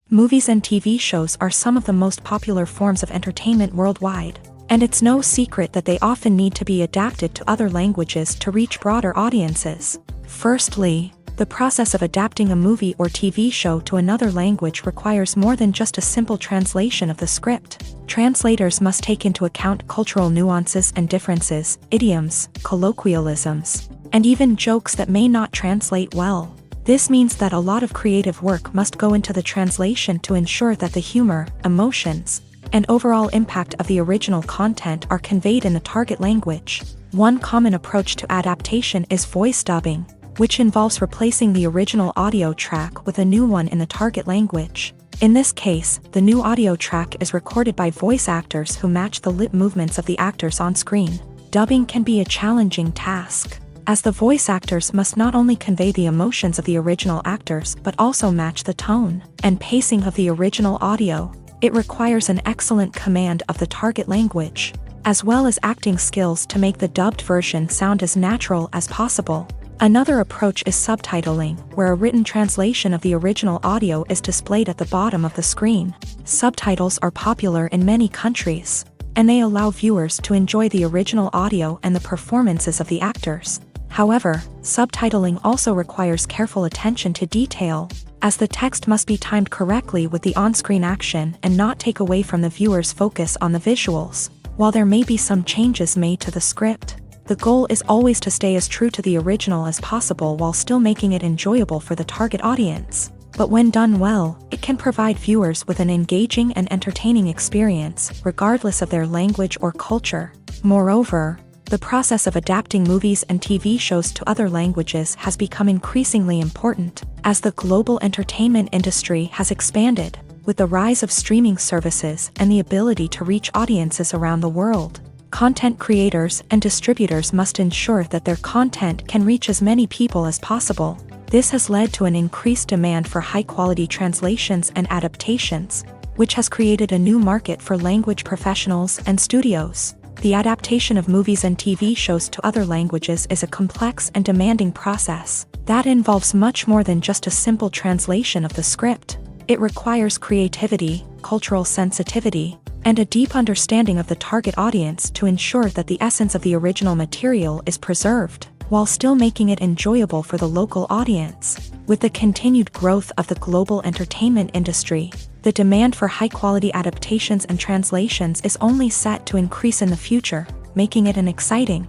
Movies and TV shows are some of the most popular forms of entertainment worldwide, and it's no secret that they often need to be adapted to other languages to reach broader audiences. Firstly, the process of adapting a movie or TV show to another language requires more than just a simple translation of the script. Translators must take into account cultural nuances and differences, idioms, colloquialisms, and even jokes that may not translate well. This means that a lot of creative work must go into the translation to ensure that the humor, emotions, and overall impact of the original content are conveyed in the target language. One common approach to adaptation is voice dubbing, which involves replacing the original audio track with a new one in the target language. In this case, the new audio track is recorded by voice actors who match the lip movements of the actors on screen. Dubbing can be a challenging task, as the voice actors must not only convey the emotions of the original actors but also match the tone and pacing of the original audio. It requires an excellent command of the target language, as well as acting skills to make the dubbed version sound as natural as possible. Another approach is subtitling, where a written translation of the original audio is displayed at the bottom of the screen. Subtitles are popular in many countries, and they allow viewers to enjoy the original audio and the performances of the actors. However, subtitling also requires careful attention to detail, as the text must be timed correctly with the on-screen action and not take away from the viewer's focus on the visuals. While there may be some changes made to the script, The goal is always to stay as true to the original as possible while still making it enjoyable for the target audience. But when done well, it can provide viewers with an engaging and entertaining experience, regardless of their language or culture. Moreover, the process of adapting movies and TV shows to other languages has become increasingly important, as the global entertainment industry has expanded, with the rise of streaming services and the ability to reach audiences around the world. Content creators and distributors must ensure that their content can reach as many people as possible. This has led to an increased demand for high-quality translations and adaptations, which has created a new market for language professionals and studios. The adaptation of movies and TV shows to other languages is a complex and demanding process that involves much more than just a simple translation of the script. It requires creativity, cultural sensitivity, and a deep understanding of the target audience to ensure that the essence of the original material is preserved, while still making it enjoyable for the local audience. With the continued growth of the global entertainment industry, the demand for high-quality adaptations and translations is only set to increase in the future, making it an exciting.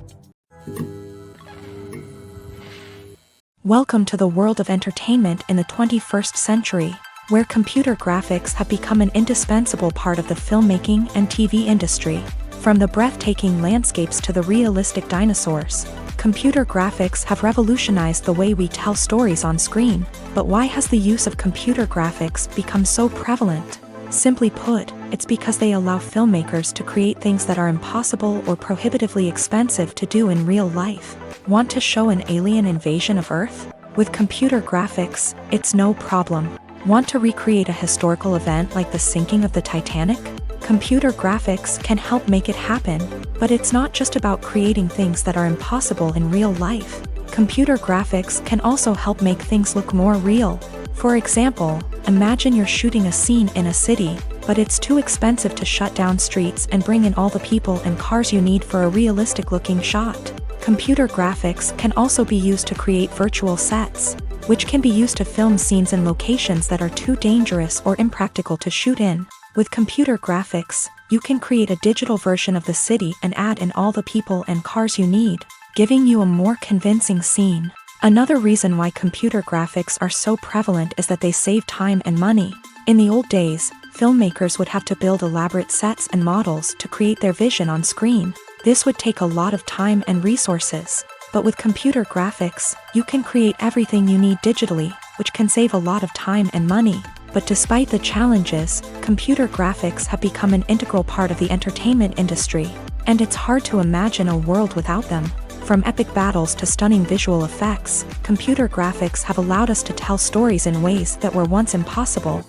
Welcome to the world of entertainment in the 21st century, where computer graphics have become an indispensable part of the filmmaking and TV industry. From the breathtaking landscapes to the realistic dinosaurs, computer graphics have revolutionized the way we tell stories on screen. But why has the use of computer graphics become so prevalent? Simply put, it's because they allow filmmakers to create things that are impossible or prohibitively expensive to do in real life. Want to show an alien invasion of Earth? With computer graphics, it's no problem. Want to recreate a historical event like the sinking of the Titanic? Computer graphics can help make it happen, but it's not just about creating things that are impossible in real life. Computer graphics can also help make things look more real. For example, imagine you're shooting a scene in a city, but it's too expensive to shut down streets and bring in all the people and cars you need for a realistic-looking shot. Computer graphics can also be used to create virtual sets, which can be used to film scenes in locations that are too dangerous or impractical to shoot in. With computer graphics, you can create a digital version of the city and add in all the people and cars you need, giving you a more convincing scene. Another reason why computer graphics are so prevalent is that they save time and money. In the old days, filmmakers would have to build elaborate sets and models to create their vision on screen. This would take a lot of time and resources. But with computer graphics, you can create everything you need digitally, which can save a lot of time and money. But despite the challenges, computer graphics have become an integral part of the entertainment industry, and it's hard to imagine a world without them. From epic battles to stunning visual effects, computer graphics have allowed us to tell stories in ways that were once impossible.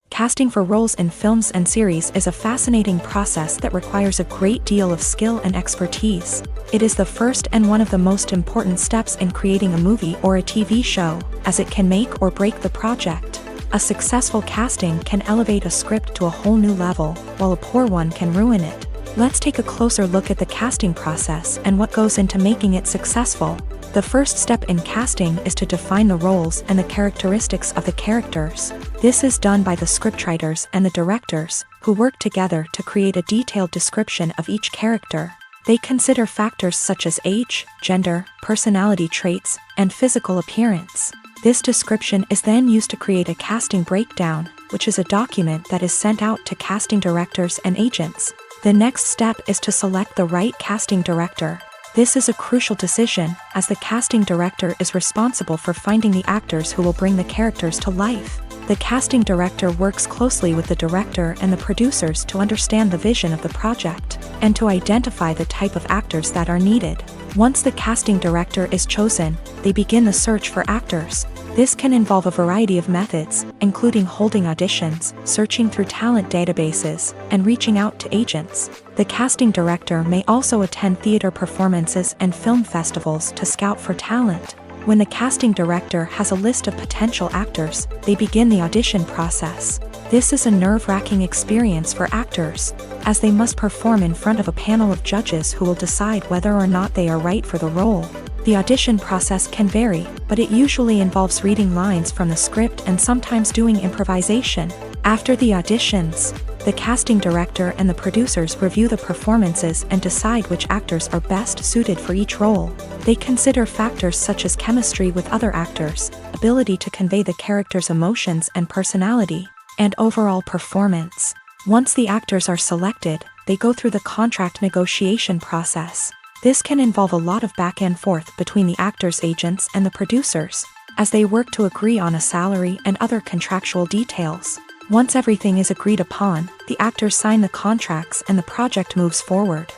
Casting for roles in films and series is a fascinating process that requires a great deal of skill and expertise. It is the first and one of the most important steps in creating a movie or a TV show, as it can make or break the project. A successful casting can elevate a script to a whole new level, while a poor one can ruin it. Let's take a closer look at the casting process and what goes into making it successful. The first step in casting is to define the roles and the characteristics of the characters. This is done by the scriptwriters and the directors, who work together to create a detailed description of each character. They consider factors such as age, gender, personality traits, and physical appearance. This description is then used to create a casting breakdown, which is a document that is sent out to casting directors and agents. The next step is to select the right casting director. This is a crucial decision, as the casting director is responsible for finding the actors who will bring the characters to life. The casting director works closely with the director and the producers to understand the vision of the project, and to identify the type of actors that are needed. Once the casting director is chosen, they begin the search for actors. This can involve a variety of methods, including holding auditions, searching through talent databases, and reaching out to agents. The casting director may also attend theater performances and film festivals to scout for talent. When the casting director has a list of potential actors, they begin the audition process. This is a nerve-wracking experience for actors, as they must perform in front of a panel of judges who will decide whether or not they are right for the role. The audition process can vary, but it usually involves reading lines from the script and sometimes doing improvisation. After the auditions, The casting director and the producers review the performances and decide which actors are best suited for each role. They consider factors such as chemistry with other actors, ability to convey the character's emotions and personality, and overall performance. Once the actors are selected, they go through the contract negotiation process. This can involve a lot of back and forth between the actors' agents and the producers, as they work to agree on a salary and other contractual details. Once everything is agreed upon, the actors sign the contracts and the project moves forward.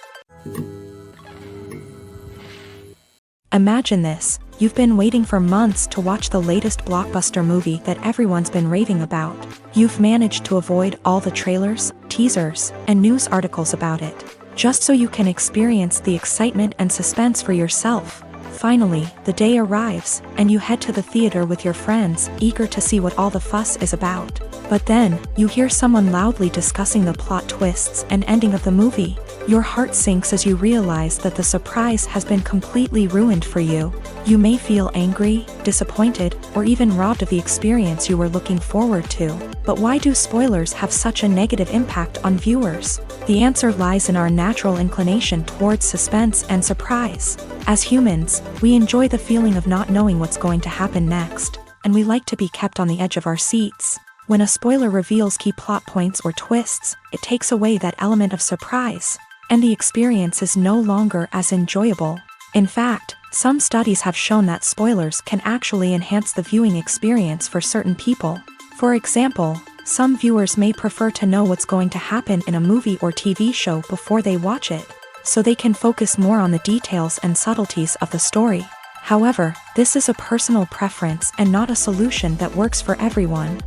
Imagine this: you've been waiting for months to watch the latest blockbuster movie that everyone's been raving about. You've managed to avoid all the trailers, teasers, and news articles about it, just so you can experience the excitement and suspense for yourself. Finally, the day arrives, and you head to the theater with your friends, eager to see what all the fuss is about. But then, you hear someone loudly discussing the plot twists and ending of the movie. Your heart sinks as you realize that the surprise has been completely ruined for you. You may feel angry, disappointed, or even robbed of the experience you were looking forward to. But why do spoilers have such a negative impact on viewers? The answer lies in our natural inclination towards suspense and surprise. As humans, we enjoy the feeling of not knowing what's going to happen next, and we like to be kept on the edge of our seats. When a spoiler reveals key plot points or twists, it takes away that element of surprise, and the experience is no longer as enjoyable. In fact, some studies have shown that spoilers can actually enhance the viewing experience for certain people. For example, some viewers may prefer to know what's going to happen in a movie or TV show before they watch it, so they can focus more on the details and subtleties of the story. However, this is a personal preference and not a solution that works for everyone.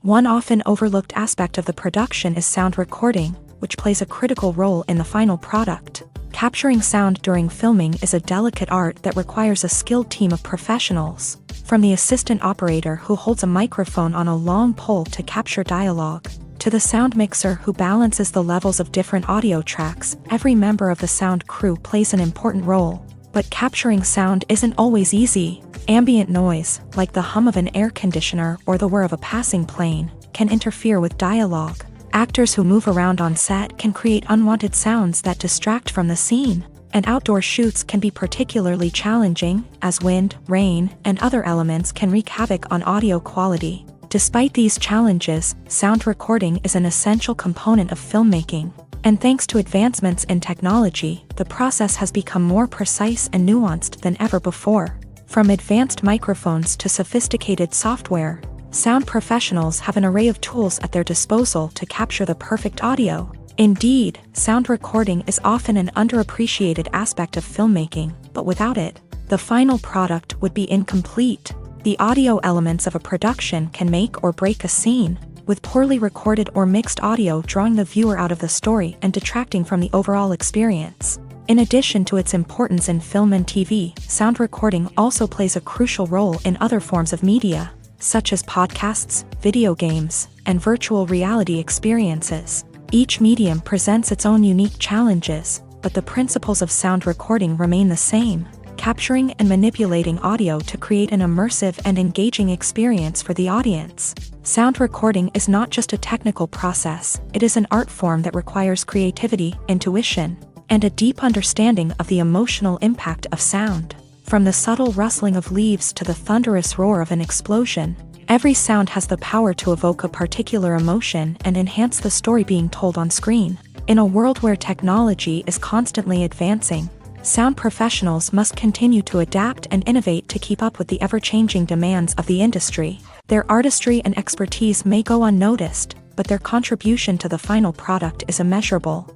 One often overlooked aspect of the production is sound recording, which plays a critical role in the final product. Capturing sound during filming is a delicate art that requires a skilled team of professionals, from the assistant operator who holds a microphone on a long pole to capture dialogue, to the sound mixer who balances the levels of different audio tracks. Every member of the sound crew plays an important role. But capturing sound isn't always easy. Ambient noise, like the hum of an air conditioner or the whir of a passing plane, can interfere with dialogue. Actors who move around on set can create unwanted sounds that distract from the scene. And outdoor shoots can be particularly challenging, as wind, rain, and other elements can wreak havoc on audio quality. Despite these challenges, sound recording is an essential component of filmmaking. And thanks to advancements in technology, the process has become more precise and nuanced than ever before. From advanced microphones to sophisticated software, sound professionals have an array of tools at their disposal to capture the perfect audio. Indeed, sound recording is often an underappreciated aspect of filmmaking, but without it, the final product would be incomplete. The audio elements of a production can make or break a scene, with poorly recorded or mixed audio drawing the viewer out of the story and detracting from the overall experience. In addition to its importance in film and TV, sound recording also plays a crucial role in other forms of media, such as podcasts, video games, and virtual reality experiences. Each medium presents its own unique challenges, but the principles of sound recording remain the same: capturing and manipulating audio to create an immersive and engaging experience for the audience. Sound recording is not just a technical process, it is an art form that requires creativity, intuition, and a deep understanding of the emotional impact of sound. From the subtle rustling of leaves to the thunderous roar of an explosion, every sound has the power to evoke a particular emotion and enhance the story being told on screen. In a world where technology is constantly advancing, sound professionals must continue to adapt and innovate to keep up with the ever-changing demands of the industry. Their artistry and expertise may go unnoticed, but their contribution to the final product is immeasurable.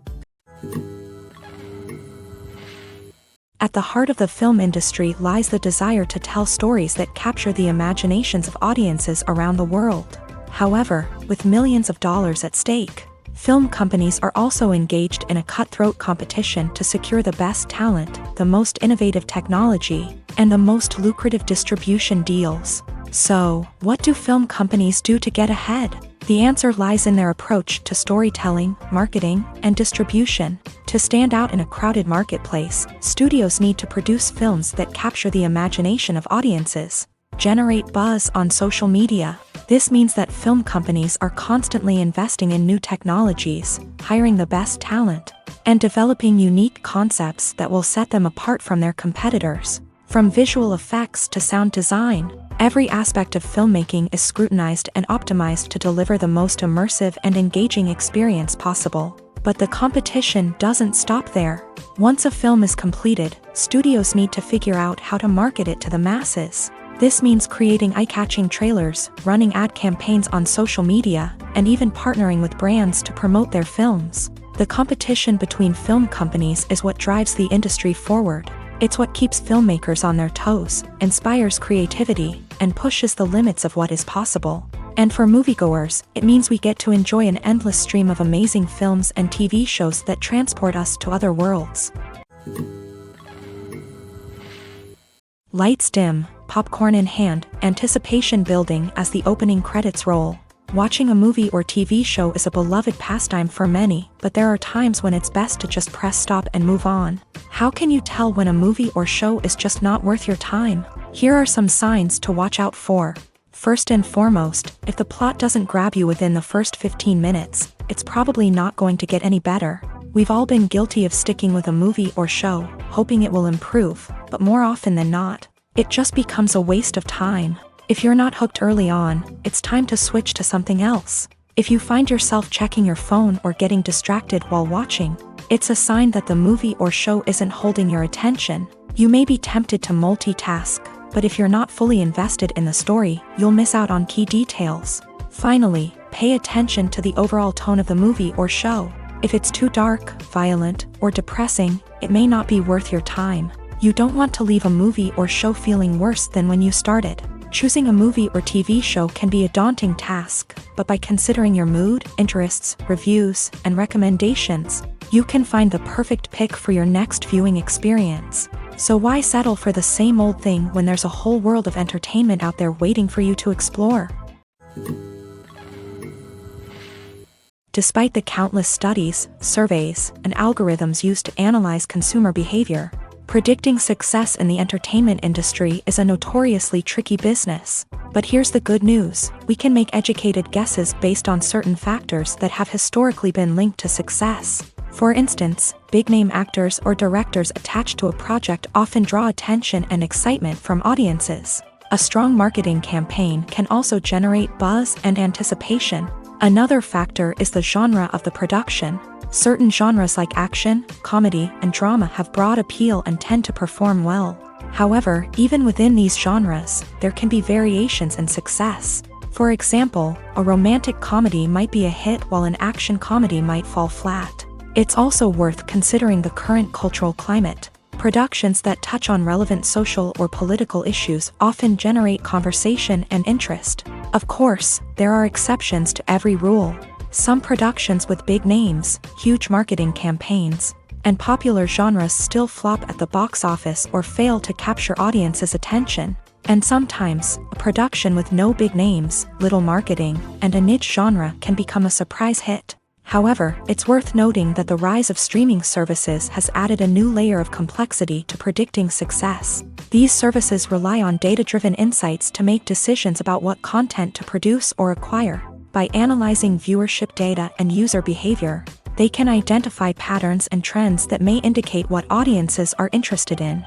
At the heart of the film industry lies the desire to tell stories that capture the imaginations of audiences around the world. However, with millions of dollars at stake, film companies are also engaged in a cutthroat competition to secure the best talent, the most innovative technology, and the most lucrative distribution deals. So, what do film companies do to get ahead? The answer lies in their approach to storytelling, marketing, and distribution. To stand out in a crowded marketplace, studios need to produce films that capture the imagination of audiences. Generate buzz on social media. This means that film companies are constantly investing in new technologies, hiring the best talent, and developing unique concepts that will set them apart from their competitors. From visual effects to sound design, every aspect of filmmaking is scrutinized and optimized to deliver the most immersive and engaging experience possible. But the competition doesn't stop there. Once a film is completed, studios need to figure out how to market it to the masses. This means creating eye-catching trailers, running ad campaigns on social media, and even partnering with brands to promote their films. The competition between film companies is what drives the industry forward. It's what keeps filmmakers on their toes, inspires creativity, and pushes the limits of what is possible. And for moviegoers, it means we get to enjoy an endless stream of amazing films and TV shows that transport us to other worlds. Lights dim, popcorn in hand, anticipation building as the opening credits roll. Watching a movie or TV show is a beloved pastime for many, but there are times when it's best to just press stop and move on. How can you tell when a movie or show is just not worth your time? Here are some signs to watch out for. First and foremost, if the plot doesn't grab you within the first 15 minutes, it's probably not going to get any better. We've all been guilty of sticking with a movie or show, hoping it will improve, but more often than not, it just becomes a waste of time. If you're not hooked early on, it's time to switch to something else. If you find yourself checking your phone or getting distracted while watching, it's a sign that the movie or show isn't holding your attention. You may be tempted to multitask, but if you're not fully invested in the story, you'll miss out on key details. Finally, pay attention to the overall tone of the movie or show. If it's too dark, violent, or depressing, it may not be worth your time. You don't want to leave a movie or show feeling worse than when you started. Choosing a movie or TV show can be a daunting task, but by considering your mood, interests, reviews, and recommendations, you can find the perfect pick for your next viewing experience. So why settle for the same old thing when there's a whole world of entertainment out there waiting for you to explore? Despite the countless studies, surveys, and algorithms used to analyze consumer behavior, predicting success in the entertainment industry is a notoriously tricky business. But here's the good news: we can make educated guesses based on certain factors that have historically been linked to success. For instance, big-name actors or directors attached to a project often draw attention and excitement from audiences. A strong marketing campaign can also generate buzz and anticipation. Another factor is the genre of the production. Certain genres like action, comedy, and drama have broad appeal and tend to perform well. However, even within these genres, there can be variations in success. For example, a romantic comedy might be a hit while an action comedy might fall flat. It's also worth considering the current cultural climate. Productions that touch on relevant social or political issues often generate conversation and interest. Of course, there are exceptions to every rule. Some productions with big names, huge marketing campaigns, and popular genres still flop at the box office or fail to capture audiences' attention. And sometimes, a production with no big names, little marketing, and a niche genre can become a surprise hit. However, it's worth noting that the rise of streaming services has added a new layer of complexity to predicting success. These services rely on data-driven insights to make decisions about what content to produce or acquire. By analyzing viewership data and user behavior, they can identify patterns and trends that may indicate what audiences are interested in.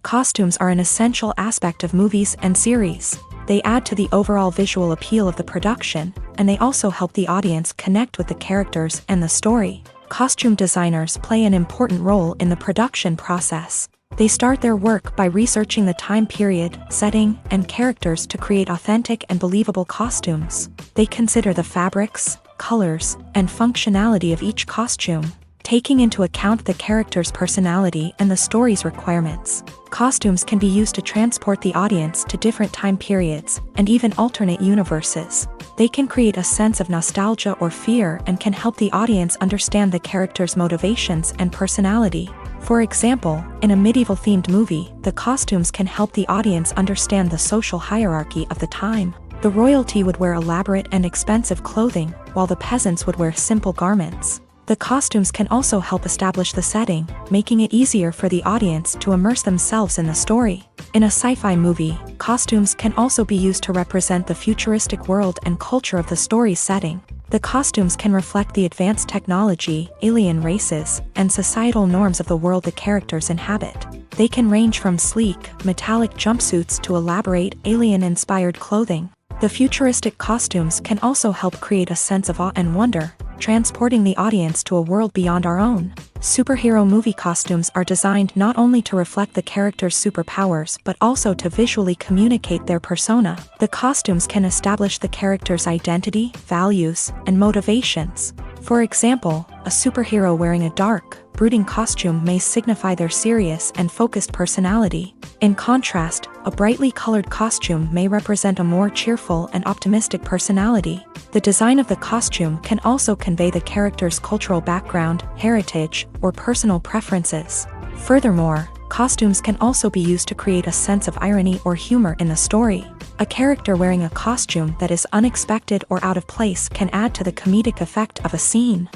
Costumes are an essential aspect of movies and series. They add to the overall visual appeal of the production, and they also help the audience connect with the characters and the story. Costume designers play an important role in the production process. They start their work by researching the time period, setting, and characters to create authentic and believable costumes. They consider the fabrics, colors, and functionality of each costume, taking into account the character's personality and the story's requirements. Costumes can be used to transport the audience to different time periods and even alternate universes. They can create a sense of nostalgia or fear and can help the audience understand the character's motivations and personality. For example, in a medieval-themed movie, the costumes can help the audience understand the social hierarchy of the time. The royalty would wear elaborate and expensive clothing, while the peasants would wear simple garments. The costumes can also help establish the setting, making it easier for the audience to immerse themselves in the story. In a sci-fi movie, costumes can also be used to represent the futuristic world and culture of the story's setting. The costumes can reflect the advanced technology, alien races, and societal norms of the world the characters inhabit. They can range from sleek, metallic jumpsuits to elaborate, alien-inspired clothing. The futuristic costumes can also help create a sense of awe and wonder, transporting the audience to a world beyond our own. Superhero movie costumes are designed not only to reflect the character's superpowers but also to visually communicate their persona. The costumes can establish the character's identity, values, and motivations. For example, a superhero wearing a dark, brooding costume may signify their serious and focused personality. In contrast, a brightly colored costume may represent a more cheerful and optimistic personality. The design of the costume can also convey the character's cultural background, heritage, or personal preferences. Furthermore, costumes can also be used to create a sense of irony or humor in the story. A character wearing a costume that is unexpected or out of place can add to the comedic effect of a scene.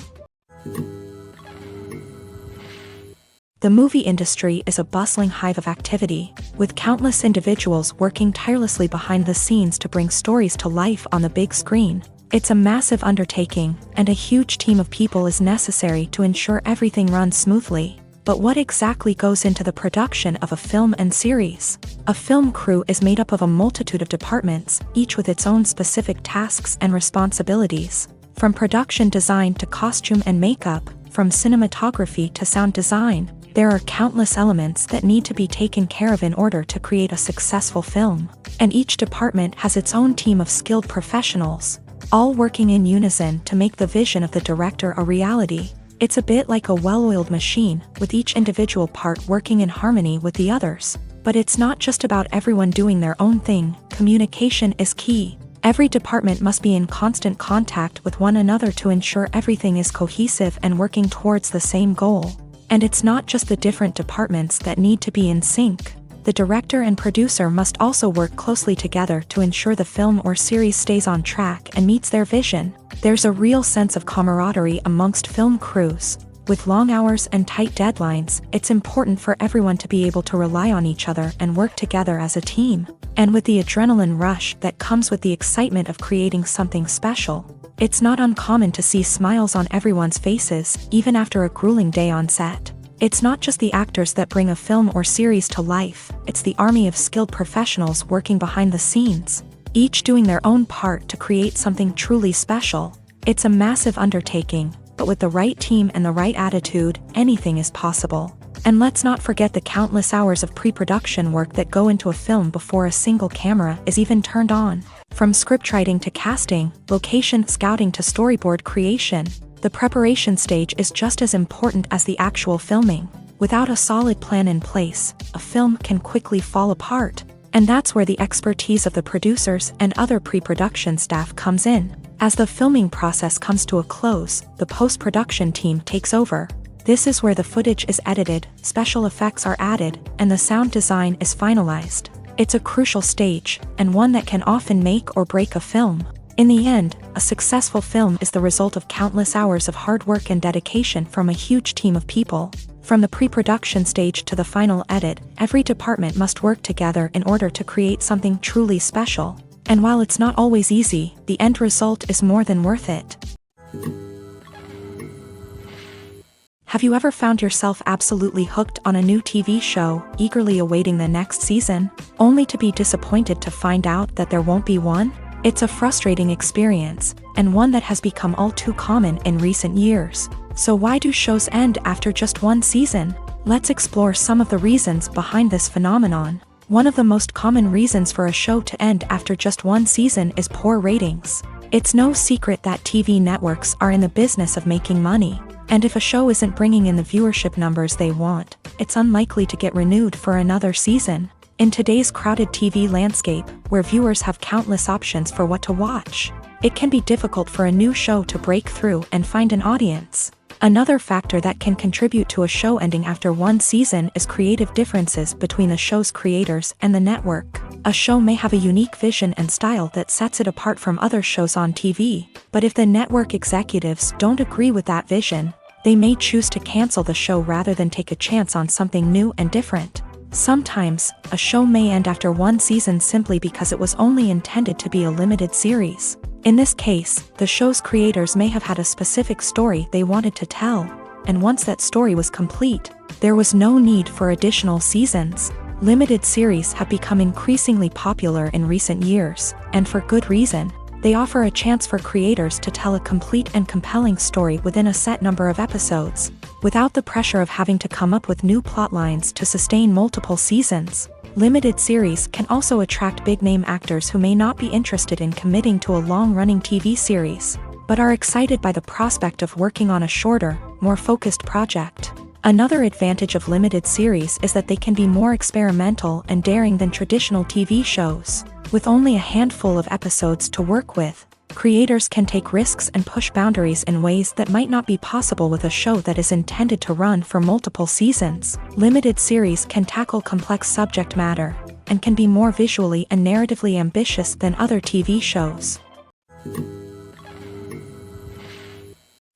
The movie industry is a bustling hive of activity, with countless individuals working tirelessly behind the scenes to bring stories to life on the big screen. It's a massive undertaking, and a huge team of people is necessary to ensure everything runs smoothly. But what exactly goes into the production of a film and series? A film crew is made up of a multitude of departments, each with its own specific tasks and responsibilities. From production design to costume and makeup, from cinematography to sound design, there are countless elements that need to be taken care of in order to create a successful film. And each department has its own team of skilled professionals, all working in unison to make the vision of the director a reality. It's a bit like a well-oiled machine, with each individual part working in harmony with the others. But it's not just about everyone doing their own thing. Communication is key. Every department must be in constant contact with one another to ensure everything is cohesive and working towards the same goal. And it's not just the different departments that need to be in sync. The director and producer must also work closely together to ensure the film or series stays on track and meets their vision. There's a real sense of camaraderie amongst film crews. With long hours and tight deadlines, it's important for everyone to be able to rely on each other and work together as a team. And with the adrenaline rush that comes with the excitement of creating something special, it's not uncommon to see smiles on everyone's faces, even after a grueling day on set. It's not just the actors that bring a film or series to life, it's the army of skilled professionals working behind the scenes, each doing their own part to create something truly special. It's a massive undertaking, but with the right team and the right attitude, anything is possible. And let's not forget the countless hours of pre-production work that go into a film before a single camera is even turned on. From scriptwriting to casting, location scouting to storyboard creation, the preparation stage is just as important as the actual filming. Without a solid plan in place, a film can quickly fall apart. And that's where the expertise of the producers and other pre-production staff comes in. As the filming process comes to a close, the post-production team takes over. This is where the footage is edited, special effects are added, and the sound design is finalized. It's a crucial stage, and one that can often make or break a film. In the end, a successful film is the result of countless hours of hard work and dedication from a huge team of people. From the pre-production stage to the final edit, every department must work together in order to create something truly special. And while it's not always easy, the end result is more than worth it. Have you ever found yourself absolutely hooked on a new TV show, eagerly awaiting the next season, only to be disappointed to find out that there won't be one? It's a frustrating experience, and one that has become all too common in recent years. So why do shows end after just one season? Let's explore some of the reasons behind this phenomenon. One of the most common reasons for a show to end after just one season is poor ratings. It's no secret that TV networks are in the business of making money. And if a show isn't bringing in the viewership numbers they want, it's unlikely to get renewed for another season. In today's crowded TV landscape, where viewers have countless options for what to watch, it can be difficult for a new show to break through and find an audience. Another factor that can contribute to a show ending after one season is creative differences between the show's creators and the network. A show may have a unique vision and style that sets it apart from other shows on TV, but if the network executives don't agree with that vision, they may choose to cancel the show rather than take a chance on something new and different. Sometimes, a show may end after one season simply because it was only intended to be a limited series. In this case, the show's creators may have had a specific story they wanted to tell, and once that story was complete, there was no need for additional seasons. Limited series have become increasingly popular in recent years, and for good reason. They offer a chance for creators to tell a complete and compelling story within a set number of episodes, without the pressure of having to come up with new plotlines to sustain multiple seasons. Limited series can also attract big-name actors who may not be interested in committing to a long-running TV series, but are excited by the prospect of working on a shorter, more focused project. Another advantage of limited series is that they can be more experimental and daring than traditional TV shows. With only a handful of episodes to work with, creators can take risks and push boundaries in ways that might not be possible with a show that is intended to run for multiple seasons. Limited series can tackle complex subject matter, and can be more visually and narratively ambitious than other TV shows.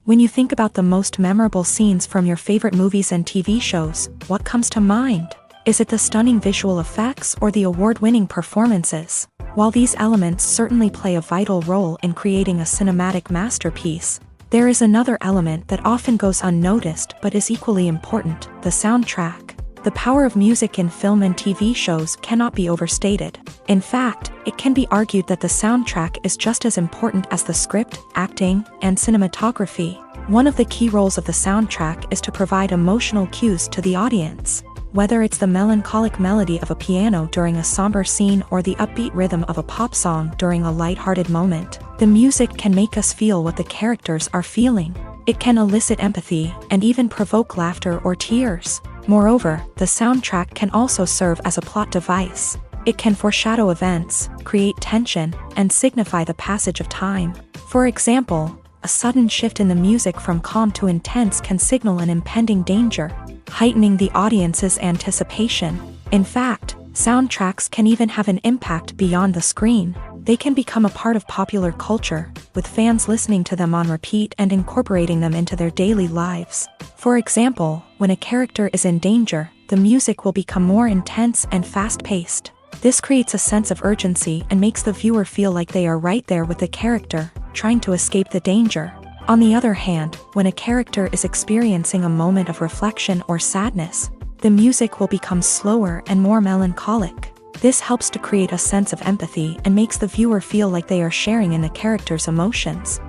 When you think about the most memorable scenes from your favorite movies and TV shows, what comes to mind? Is it the stunning visual effects or the award-winning performances? While these elements certainly play a vital role in creating a cinematic masterpiece, there is another element that often goes unnoticed but is equally important: the soundtrack. The power of music in film and TV shows cannot be overstated. In fact, it can be argued that the soundtrack is just as important as the script, acting, and cinematography. One of the key roles of the soundtrack is to provide emotional cues to the audience. Whether it's the melancholic melody of a piano during a somber scene or the upbeat rhythm of a pop song during a lighthearted moment, the music can make us feel what the characters are feeling. It can elicit empathy and even provoke laughter or tears. Moreover, the soundtrack can also serve as a plot device. It can foreshadow events, create tension, and signify the passage of time. For example, a sudden shift in the music from calm to intense can signal an impending danger, heightening the audience's anticipation. In fact, soundtracks can even have an impact beyond the screen. They can become a part of popular culture, with fans listening to them on repeat and incorporating them into their daily lives. For example, when a character is in danger, the music will become more intense and fast-paced. This creates a sense of urgency and makes the viewer feel like they are right there with the character, trying to escape the danger. On the other hand, when a character is experiencing a moment of reflection or sadness, the music will become slower and more melancholic. This helps to create a sense of empathy and makes the viewer feel like they are sharing in the character's emotions.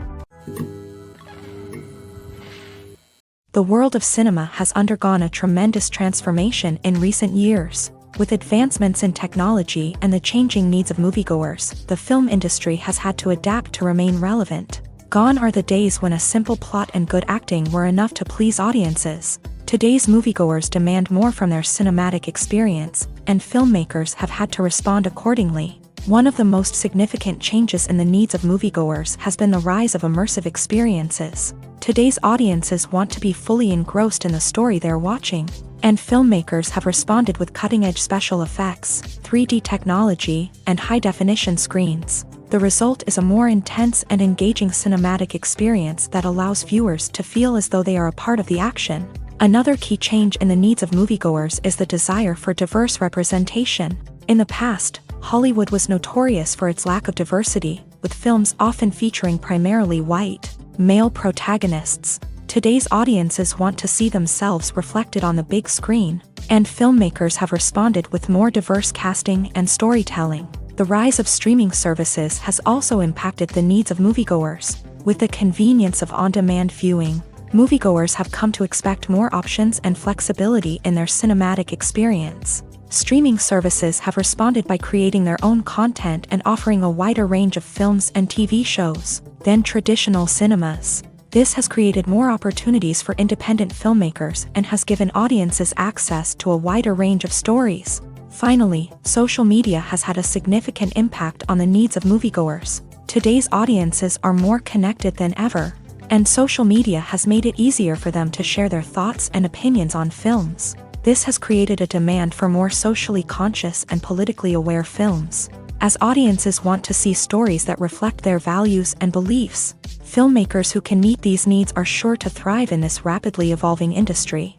The world of cinema has undergone a tremendous transformation in recent years. With advancements in technology and the changing needs of moviegoers, the film industry has had to adapt to remain relevant. Gone are the days when a simple plot and good acting were enough to please audiences. Today's moviegoers demand more from their cinematic experience, and filmmakers have had to respond accordingly. One of the most significant changes in the needs of moviegoers has been the rise of immersive experiences. Today's audiences want to be fully engrossed in the story they're watching, and filmmakers have responded with cutting-edge special effects, 3D technology, and high-definition screens. The result is a more intense and engaging cinematic experience that allows viewers to feel as though they are a part of the action. Another key change in the needs of moviegoers is the desire for diverse representation. In the past, Hollywood was notorious for its lack of diversity, with films often featuring primarily white, male protagonists. Today's audiences want to see themselves reflected on the big screen, and filmmakers have responded with more diverse casting and storytelling. The rise of streaming services has also impacted the needs of moviegoers. With the convenience of on-demand viewing, moviegoers have come to expect more options and flexibility in their cinematic experience. Streaming services have responded by creating their own content and offering a wider range of films and TV shows than traditional cinemas. This has created more opportunities for independent filmmakers and has given audiences access to a wider range of stories. Finally, social media has had a significant impact on the needs of moviegoers. Today's audiences are more connected than ever, and social media has made it easier for them to share their thoughts and opinions on films. This has created a demand for more socially conscious and politically aware films. As audiences want to see stories that reflect their values and beliefs, filmmakers who can meet these needs are sure to thrive in this rapidly evolving industry.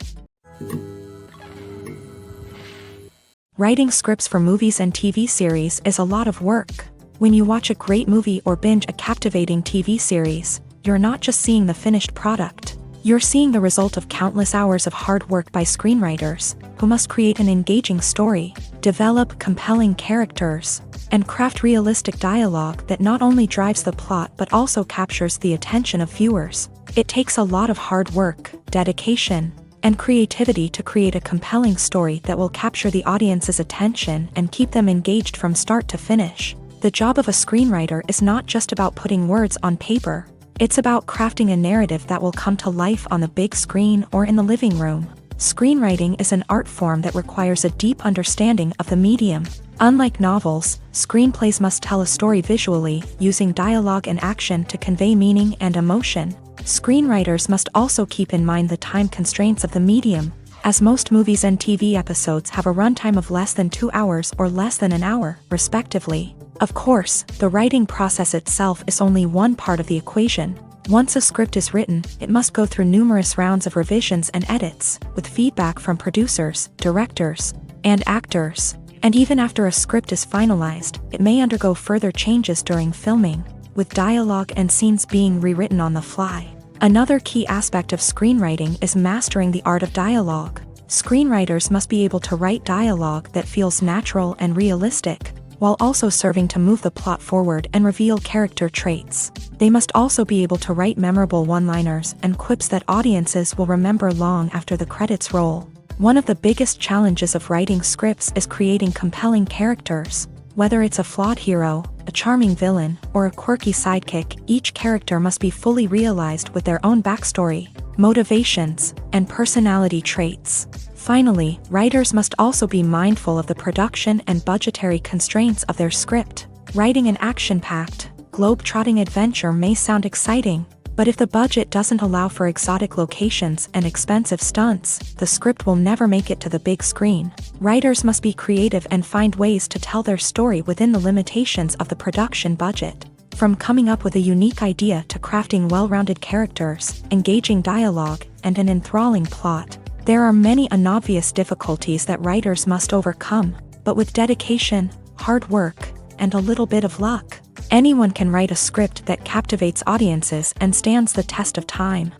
Writing scripts for movies and TV series is a lot of work. When you watch a great movie or binge a captivating TV series, you're not just seeing the finished product. You're seeing the result of countless hours of hard work by screenwriters, who must create an engaging story, develop compelling characters, and craft realistic dialogue that not only drives the plot but also captures the attention of viewers. It takes a lot of hard work, dedication, and creativity to create a compelling story that will capture the audience's attention and keep them engaged from start to finish. The job of a screenwriter is not just about putting words on paper. It's about crafting a narrative that will come to life on the big screen or in the living room. Screenwriting is an art form that requires a deep understanding of the medium. Unlike novels, screenplays must tell a story visually, using dialogue and action to convey meaning and emotion. Screenwriters must also keep in mind the time constraints of the medium, as most movies and TV episodes have a runtime of less than 2 hours or less than an hour, respectively. Of course, the writing process itself is only one part of the equation. Once a script is written, it must go through numerous rounds of revisions and edits, with feedback from producers, directors, and actors. And even after a script is finalized, it may undergo further changes during filming, with dialogue and scenes being rewritten on the fly. Another key aspect of screenwriting is mastering the art of dialogue. Screenwriters must be able to write dialogue that feels natural and realistic, while also serving to move the plot forward and reveal character traits. They must also be able to write memorable one-liners and quips that audiences will remember long after the credits roll. One of the biggest challenges of writing scripts is creating compelling characters. Whether it's a flawed hero, a charming villain, or a quirky sidekick, each character must be fully realized with their own backstory, motivations, and personality traits. Finally, writers must also be mindful of the production and budgetary constraints of their script. Writing an action-packed, globe-trotting adventure may sound exciting, but if the budget doesn't allow for exotic locations and expensive stunts, the script will never make it to the big screen. Writers must be creative and find ways to tell their story within the limitations of the production budget. From coming up with a unique idea to crafting well-rounded characters, engaging dialogue, and an enthralling plot, there are many unobvious difficulties that writers must overcome, but with dedication, hard work, and a little bit of luck, anyone can write a script that captivates audiences and stands the test of time.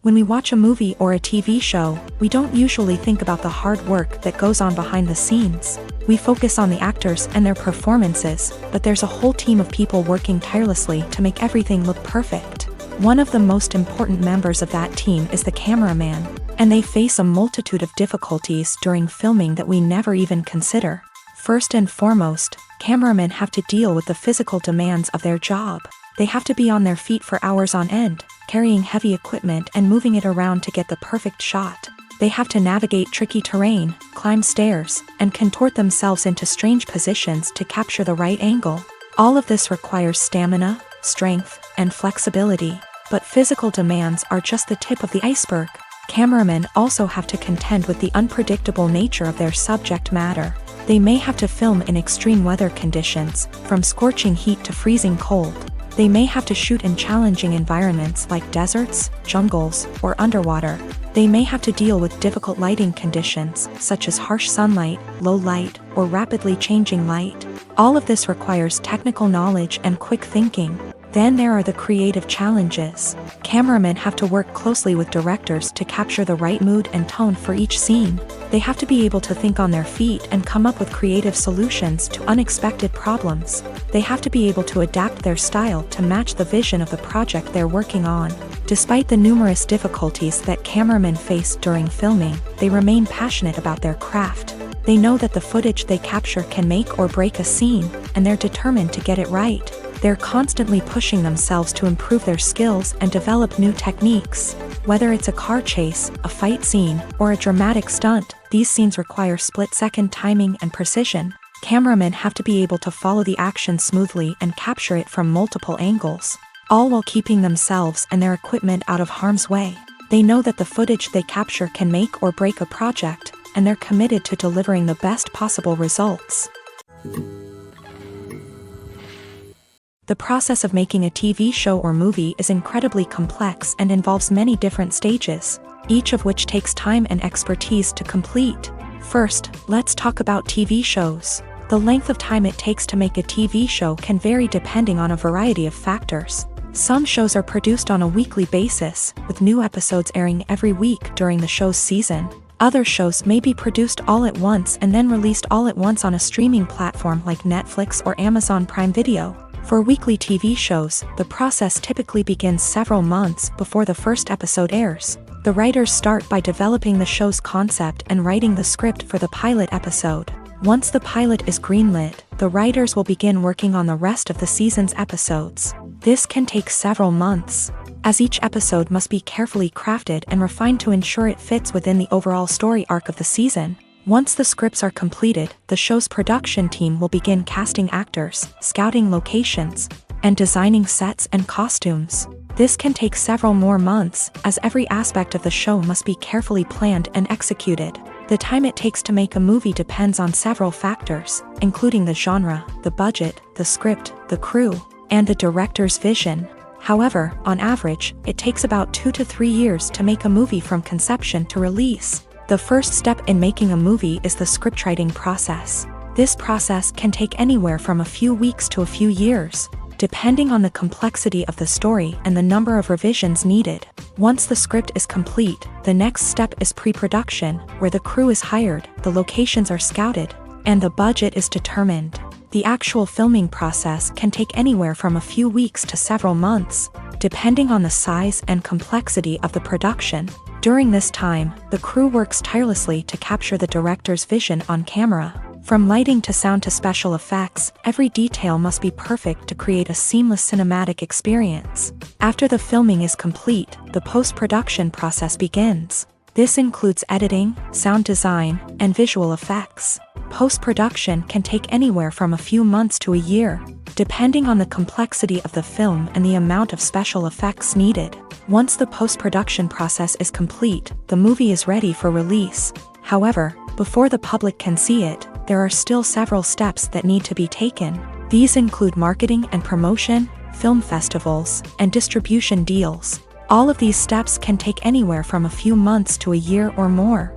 When we watch a movie or a TV show, we don't usually think about the hard work that goes on behind the scenes. We focus on the actors and their performances, but there's a whole team of people working tirelessly to make everything look perfect. One of the most important members of that team is the cameraman, and they face a multitude of difficulties during filming that we never even consider. First and foremost, cameramen have to deal with the physical demands of their job. They have to be on their feet for hours on end, carrying heavy equipment and moving it around to get the perfect shot. They have to navigate tricky terrain, climb stairs, and contort themselves into strange positions to capture the right angle. All of this requires stamina, strength, and flexibility. But physical demands are just the tip of the iceberg. Cameramen also have to contend with the unpredictable nature of their subject matter. They may have to film in extreme weather conditions, from scorching heat to freezing cold. They may have to shoot in challenging environments like deserts, jungles, or underwater. They may have to deal with difficult lighting conditions, such as harsh sunlight, low light, or rapidly changing light. All of this requires technical knowledge and quick thinking. Then there are the creative challenges. Cameramen have to work closely with directors to capture the right mood and tone for each scene. They have to be able to think on their feet and come up with creative solutions to unexpected problems. They have to be able to adapt their style to match the vision of the project they're working on. Despite the numerous difficulties that cameramen face during filming, they remain passionate about their craft. They know that the footage they capture can make or break a scene, and they're determined to get it right. They're constantly pushing themselves to improve their skills and develop new techniques. Whether it's a car chase, a fight scene, or a dramatic stunt, these scenes require split-second timing and precision. Cameramen have to be able to follow the action smoothly and capture it from multiple angles, all while keeping themselves and their equipment out of harm's way. They know that the footage they capture can make or break a project, and they're committed to delivering the best possible results. The process of making a TV show or movie is incredibly complex and involves many different stages, each of which takes time and expertise to complete. First, let's talk about TV shows. The length of time it takes to make a TV show can vary depending on a variety of factors. Some shows are produced on a weekly basis, with new episodes airing every week during the show's season. Other shows may be produced all at once and then released all at once on a streaming platform like Netflix or Amazon Prime Video. For weekly TV shows, the process typically begins several months before the first episode airs. The writers start by developing the show's concept and writing the script for the pilot episode. Once the pilot is greenlit, the writers will begin working on the rest of the season's episodes. This can take several months, as each episode must be carefully crafted and refined to ensure it fits within the overall story arc of the season. Once the scripts are completed, the show's production team will begin casting actors, scouting locations, and designing sets and costumes. This can take several more months, as every aspect of the show must be carefully planned and executed. The time it takes to make a movie depends on several factors, including the genre, the budget, the script, the crew, and the director's vision. However, on average, it takes about 2 to 3 years to make a movie from conception to release. The first step in making a movie is the scriptwriting process. This process can take anywhere from a few weeks to a few years, depending on the complexity of the story and the number of revisions needed. Once the script is complete, the next step is pre-production, where the crew is hired, the locations are scouted, and the budget is determined. The actual filming process can take anywhere from a few weeks to several months, depending on the size and complexity of the production. During this time, the crew works tirelessly to capture the director's vision on camera. From lighting to sound to special effects, every detail must be perfect to create a seamless cinematic experience. After the filming is complete, the post-production process begins. This includes editing, sound design, and visual effects. Post-production can take anywhere from a few months to a year, depending on the complexity of the film and the amount of special effects needed. Once the post-production process is complete, the movie is ready for release. However, before the public can see it, there are still several steps that need to be taken. These include marketing and promotion, film festivals, and distribution deals. All of these steps can take anywhere from a few months to a year or more.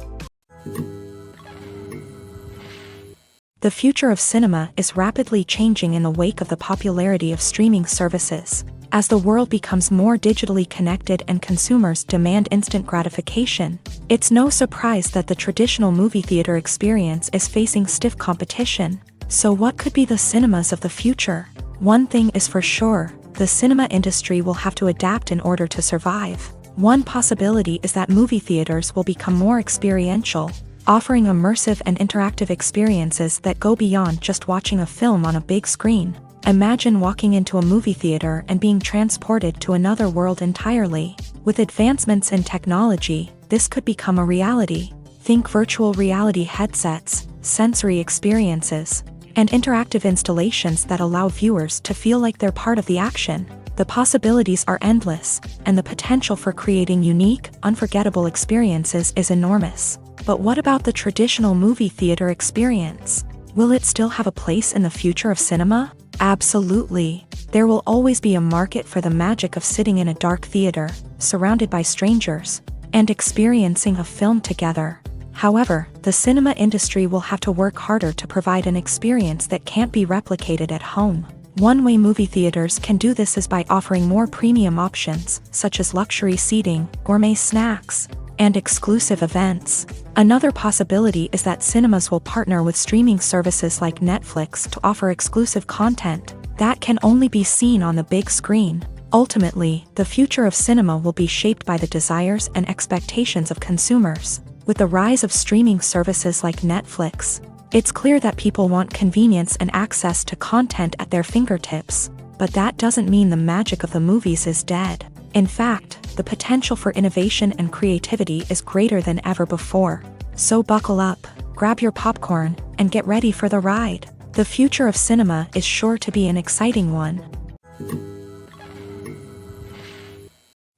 The future of cinema is rapidly changing in the wake of the popularity of streaming services. As the world becomes more digitally connected and consumers demand instant gratification, it's no surprise that the traditional movie theater experience is facing stiff competition. So what could be the cinemas of the future? One thing is for sure, the cinema industry will have to adapt in order to survive. One possibility is that movie theaters will become more experiential, offering immersive and interactive experiences that go beyond just watching a film on a big screen. Imagine walking into a movie theater and being transported to another world entirely. With advancements in technology, this could become a reality. Think virtual reality headsets, sensory experiences, and interactive installations that allow viewers to feel like they're part of the action. The possibilities are endless, and the potential for creating unique, unforgettable experiences is enormous. But what about the traditional movie theater experience? Will it still have a place in the future of cinema? Absolutely. There will always be a market for the magic of sitting in a dark theater, surrounded by strangers, and experiencing a film together. However, the cinema industry will have to work harder to provide an experience that can't be replicated at home. One way movie theaters can do this is by offering more premium options, such as luxury seating, gourmet snacks, and exclusive events. Another possibility is that cinemas will partner with streaming services like Netflix to offer exclusive content that can only be seen on the big screen. Ultimately, the future of cinema will be shaped by the desires and expectations of consumers. With the rise of streaming services like Netflix, it's clear that people want convenience and access to content at their fingertips. But that doesn't mean the magic of the movies is dead. In fact, the potential for innovation and creativity is greater than ever before. So buckle up, grab your popcorn, and get ready for the ride. The future of cinema is sure to be an exciting one.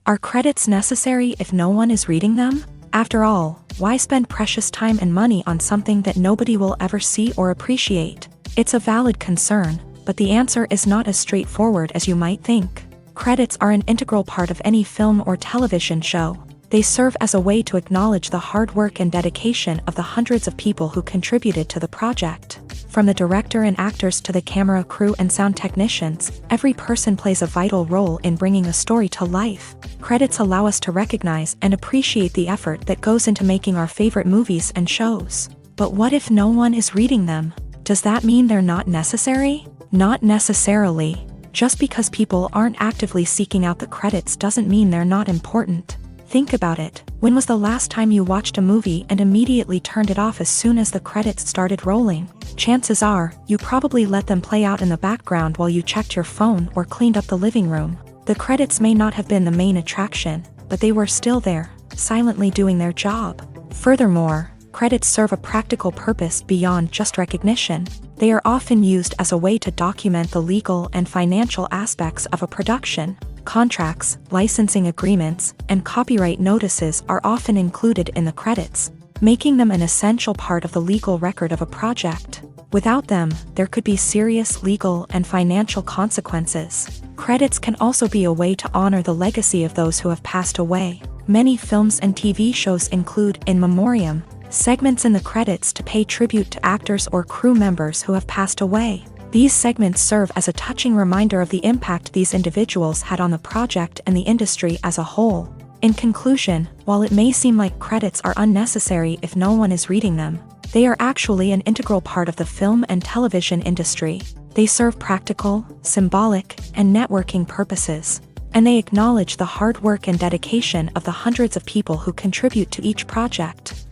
Are credits necessary if no one is reading them? After all, why spend precious time and money on something that nobody will ever see or appreciate? It's a valid concern, but the answer is not as straightforward as you might think. Credits are an integral part of any film or television show. They serve as a way to acknowledge the hard work and dedication of the hundreds of people who contributed to the project. From the director and actors to the camera crew and sound technicians, every person plays a vital role in bringing a story to life. Credits allow us to recognize and appreciate the effort that goes into making our favorite movies and shows. But what if no one is reading them? Does that mean they're not necessary? Not necessarily. Just because people aren't actively seeking out the credits doesn't mean they're not important. Think about it. When was the last time you watched a movie and immediately turned it off as soon as the credits started rolling? Chances are, you probably let them play out in the background while you checked your phone or cleaned up the living room. The credits may not have been the main attraction, but they were still there, silently doing their job. Furthermore, credits serve a practical purpose beyond just recognition. They are often used as a way to document the legal and financial aspects of a production. Contracts, licensing agreements, and copyright notices are often included in the credits, making them an essential part of the legal record of a project. Without them, there could be serious legal and financial consequences. Credits can also be a way to honor the legacy of those who have passed away. Many films and TV shows include in memoriam segments in the credits to pay tribute to actors or crew members who have passed away. These segments serve as a touching reminder of the impact these individuals had on the project and the industry as a whole. In conclusion, while it may seem like credits are unnecessary if no one is reading them, they are actually an integral part of the film and television industry. They serve practical, symbolic, and networking purposes, and they acknowledge the hard work and dedication of the hundreds of people who contribute to each project.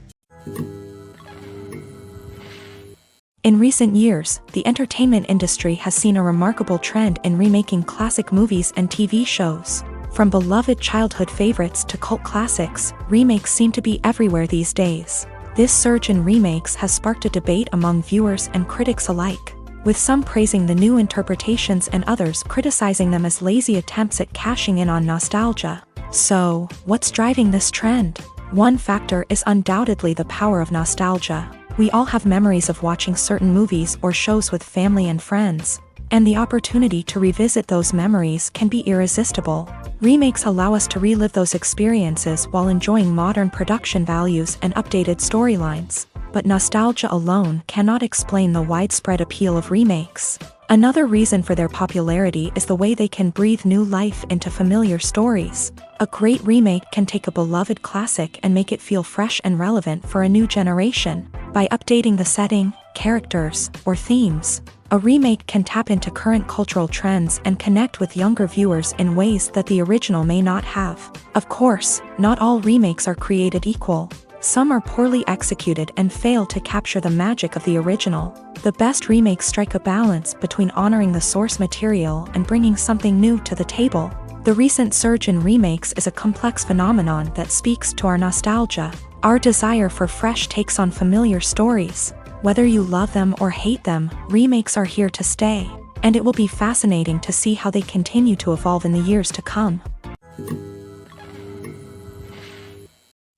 In recent years, the entertainment industry has seen a remarkable trend in remaking classic movies and TV shows. From beloved childhood favorites to cult classics, remakes seem to be everywhere these days. This surge in remakes has sparked a debate among viewers and critics alike, with some praising the new interpretations and others criticizing them as lazy attempts at cashing in on nostalgia. So, what's driving this trend? One factor is undoubtedly the power of nostalgia. We all have memories of watching certain movies or shows with family and friends, and the opportunity to revisit those memories can be irresistible. Remakes allow us to relive those experiences while enjoying modern production values and updated storylines. But nostalgia alone cannot explain the widespread appeal of remakes. Another reason for their popularity is the way they can breathe new life into familiar stories. A great remake can take a beloved classic and make it feel fresh and relevant for a new generation. By updating the setting, characters, or themes, a remake can tap into current cultural trends and connect with younger viewers in ways that the original may not have. Of course, not all remakes are created equal. Some are poorly executed and fail to capture the magic of the original. The best remakes strike a balance between honoring the source material and bringing something new to the table. The recent surge in remakes is a complex phenomenon that speaks to our nostalgia, our desire for fresh takes on familiar stories. Whether you love them or hate them, remakes are here to stay, and it will be fascinating to see how they continue to evolve in the years to come.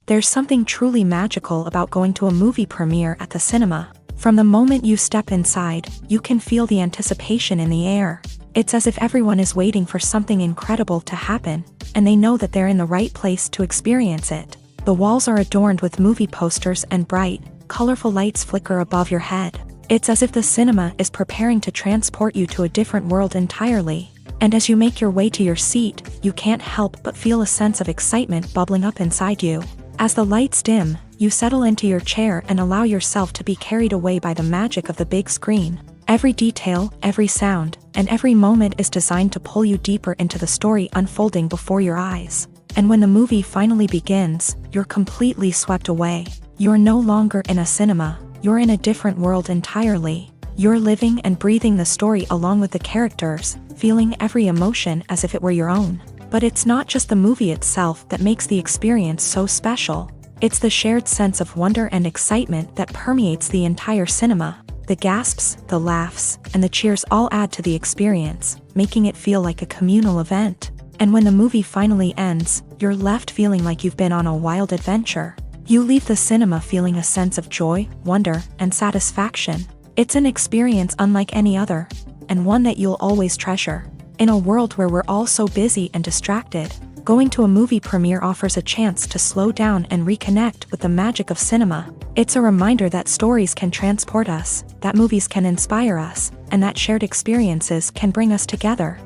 There's something truly magical about going to a movie premiere at the cinema. From the moment you step inside, you can feel the anticipation in the air. It's as if everyone is waiting for something incredible to happen, and they know that they're in the right place to experience it. The walls are adorned with movie posters and bright, colorful lights flicker above your head. It's as if the cinema is preparing to transport you to a different world entirely. And as you make your way to your seat, you can't help but feel a sense of excitement bubbling up inside you. As the lights dim, you settle into your chair and allow yourself to be carried away by the magic of the big screen. Every detail, every sound, and every moment is designed to pull you deeper into the story unfolding before your eyes. And when the movie finally begins, you're completely swept away. You're no longer in a cinema, you're in a different world entirely. You're living and breathing the story along with the characters, feeling every emotion as if it were your own. But it's not just the movie itself that makes the experience so special. It's the shared sense of wonder and excitement that permeates the entire cinema. The gasps, the laughs, and the cheers all add to the experience, making it feel like a communal event. And when the movie finally ends, you're left feeling like you've been on a wild adventure. You leave the cinema feeling a sense of joy, wonder, and satisfaction. It's an experience unlike any other, and one that you'll always treasure. In a world where we're all so busy and distracted, going to a movie premiere offers a chance to slow down and reconnect with the magic of cinema. It's a reminder that stories can transport us, that movies can inspire us, and that shared experiences can bring us together.